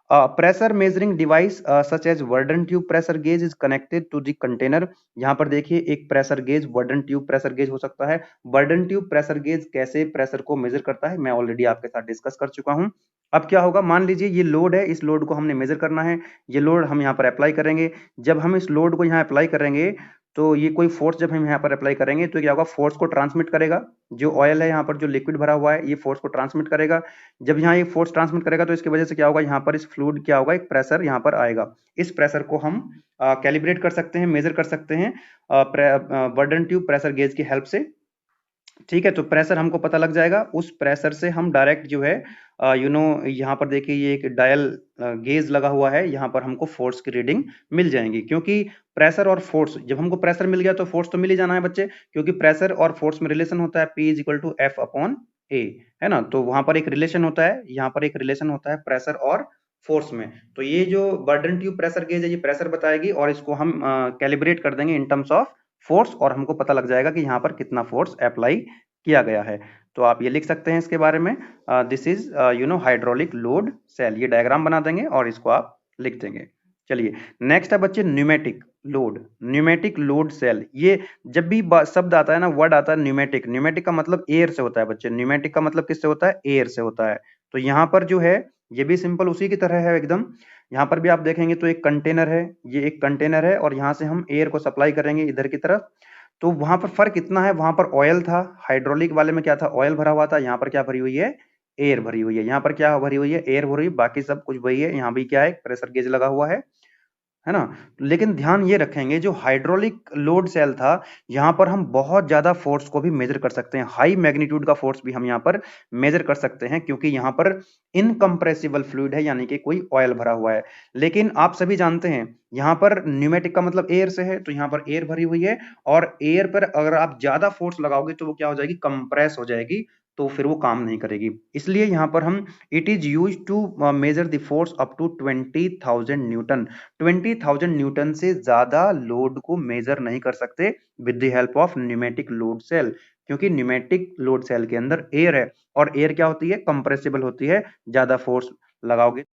Pressure measuring device such as Bourdon tube pressure gauge is connected to the container. यहाँ पर देखिए एक pressure gauge, Bourdon tube pressure gauge हो सकता है। वर्डन ट्यूब प्रेशर गेज कैसे प्रेशर को मेजर करता है मैं ऑलरेडी आपके साथ डिस्कस कर चुका हूँ। अब क्या होगा, मान लीजिए ये लोड है, इस लोड को हमने मेजर करना है। ये लोड हम यहाँ पर अप्लाई करेंगे। जब हम इस लोड को यहाँ अप्लाई करेंगे तो ये कोई फोर्स जब हम यहाँ पर अप्लाई करेंगे तो क्या होगा, फोर्स को ट्रांसमिट करेगा। जो ऑयल है यहाँ पर, जो लिक्विड भरा हुआ है, ये फोर्स को ट्रांसमिट करेगा। जब यहाँ ये फोर्स ट्रांसमिट करेगा तो इसकी वजह से क्या होगा, यहाँ पर इस फ्लूइड क्या होगा, एक प्रेशर यहाँ पर आएगा। इस प्रेशर को हम कैलिब्रेट कर सकते हैं, मेजर कर सकते हैं वर्डन ट्यूब प्रेशर गेज की हेल्प से। ठीक है, तो प्रेशर हमको पता लग जाएगा। उस प्रेशर से हम डायरेक्ट जो है यहाँ पर देखिए ये एक डायल गेज लगा हुआ है, यहाँ पर हमको फोर्स की रीडिंग मिल जाएंगी। क्योंकि प्रेशर और फोर्स, जब हमको प्रेशर मिल गया तो फोर्स तो मिल ही जाना है बच्चे, क्योंकि प्रेशर और फोर्स में रिलेशन होता है P is equal to F upon A, है ना। तो वहां पर एक रिलेशन होता है, यहाँ पर एक रिलेशन होता है प्रेशर और फोर्स में। तो ये जो बर्डन ट्यूब प्रेशर गेज है ये प्रेशर बताएगी और इसको हम कैलिब्रेट कर देंगे इन टर्म्स ऑफ फोर्स और हमको पता लग जाएगा कि यहाँ पर कितना फोर्स अप्लाई किया गया है। तो आप ये लिख सकते हैं इसके बारे में, this is hydraulic load cell. ये डायग्राम बना देंगे और इसको आप लिख देंगे। चलिए नेक्स्ट है बच्चे pneumatic load. Pneumatic load cell, ये जब भी शब्द आता है ना, वर्ड आता है न्यूमेटिक, न्यूमेटिक का मतलब एयर से होता है बच्चे। न्यूमेटिक का मतलब किससे होता है, एयर से होता है। तो यहाँ पर जो है ये भी सिंपल उसी की तरह है एकदम। यहाँ पर भी आप देखेंगे तो एक कंटेनर है, ये एक कंटेनर है और यहाँ से हम एयर को सप्लाई करेंगे इधर की तरफ। तो वहां पर फर्क इतना है, वहां पर ऑयल था, हाइड्रोलिक वाले में क्या था, ऑयल भरा हुआ था। यहाँ पर क्या भरी हुई है, एयर भरी हुई है। यहाँ पर क्या भरी हुई है, एयर भरी हुई, बाकी सब कुछ वही है। यहाँ भी क्या है, प्रेशर गेज लगा हुआ है ना। लेकिन ध्यान ये रखेंगे, जो हाइड्रोलिक लोड सेल था, यहाँ पर हम बहुत ज्यादा फोर्स को भी मेजर कर सकते हैं। हाई मैग्नीट्यूड का फोर्स भी हम यहाँ पर मेजर कर सकते हैं, क्योंकि यहाँ पर इनकम्प्रेसिबल फ्लूइड है, यानी कि कोई ऑयल भरा हुआ है। लेकिन आप सभी जानते हैं यहाँ पर न्यूमेटिक का मतलब एयर से है, तो यहाँ पर एयर भरी हुई है और एयर पर अगर आप ज्यादा फोर्स लगाओगे तो वो क्या हो जाएगी, कंप्रेस हो जाएगी, तो फिर वो काम नहीं करेगी। इसलिए यहाँ पर हम it is use to measure the force up to 20,000 newton. 20,000 newton से ज्यादा लोड को मेजर नहीं कर सकते with the help of pneumatic load cell, क्योंकि न्यूमेटिक लोड सेल के अंदर एयर है और एयर क्या होती है, कंप्रेसिबल होती है। ज्यादा फोर्स लगाओगे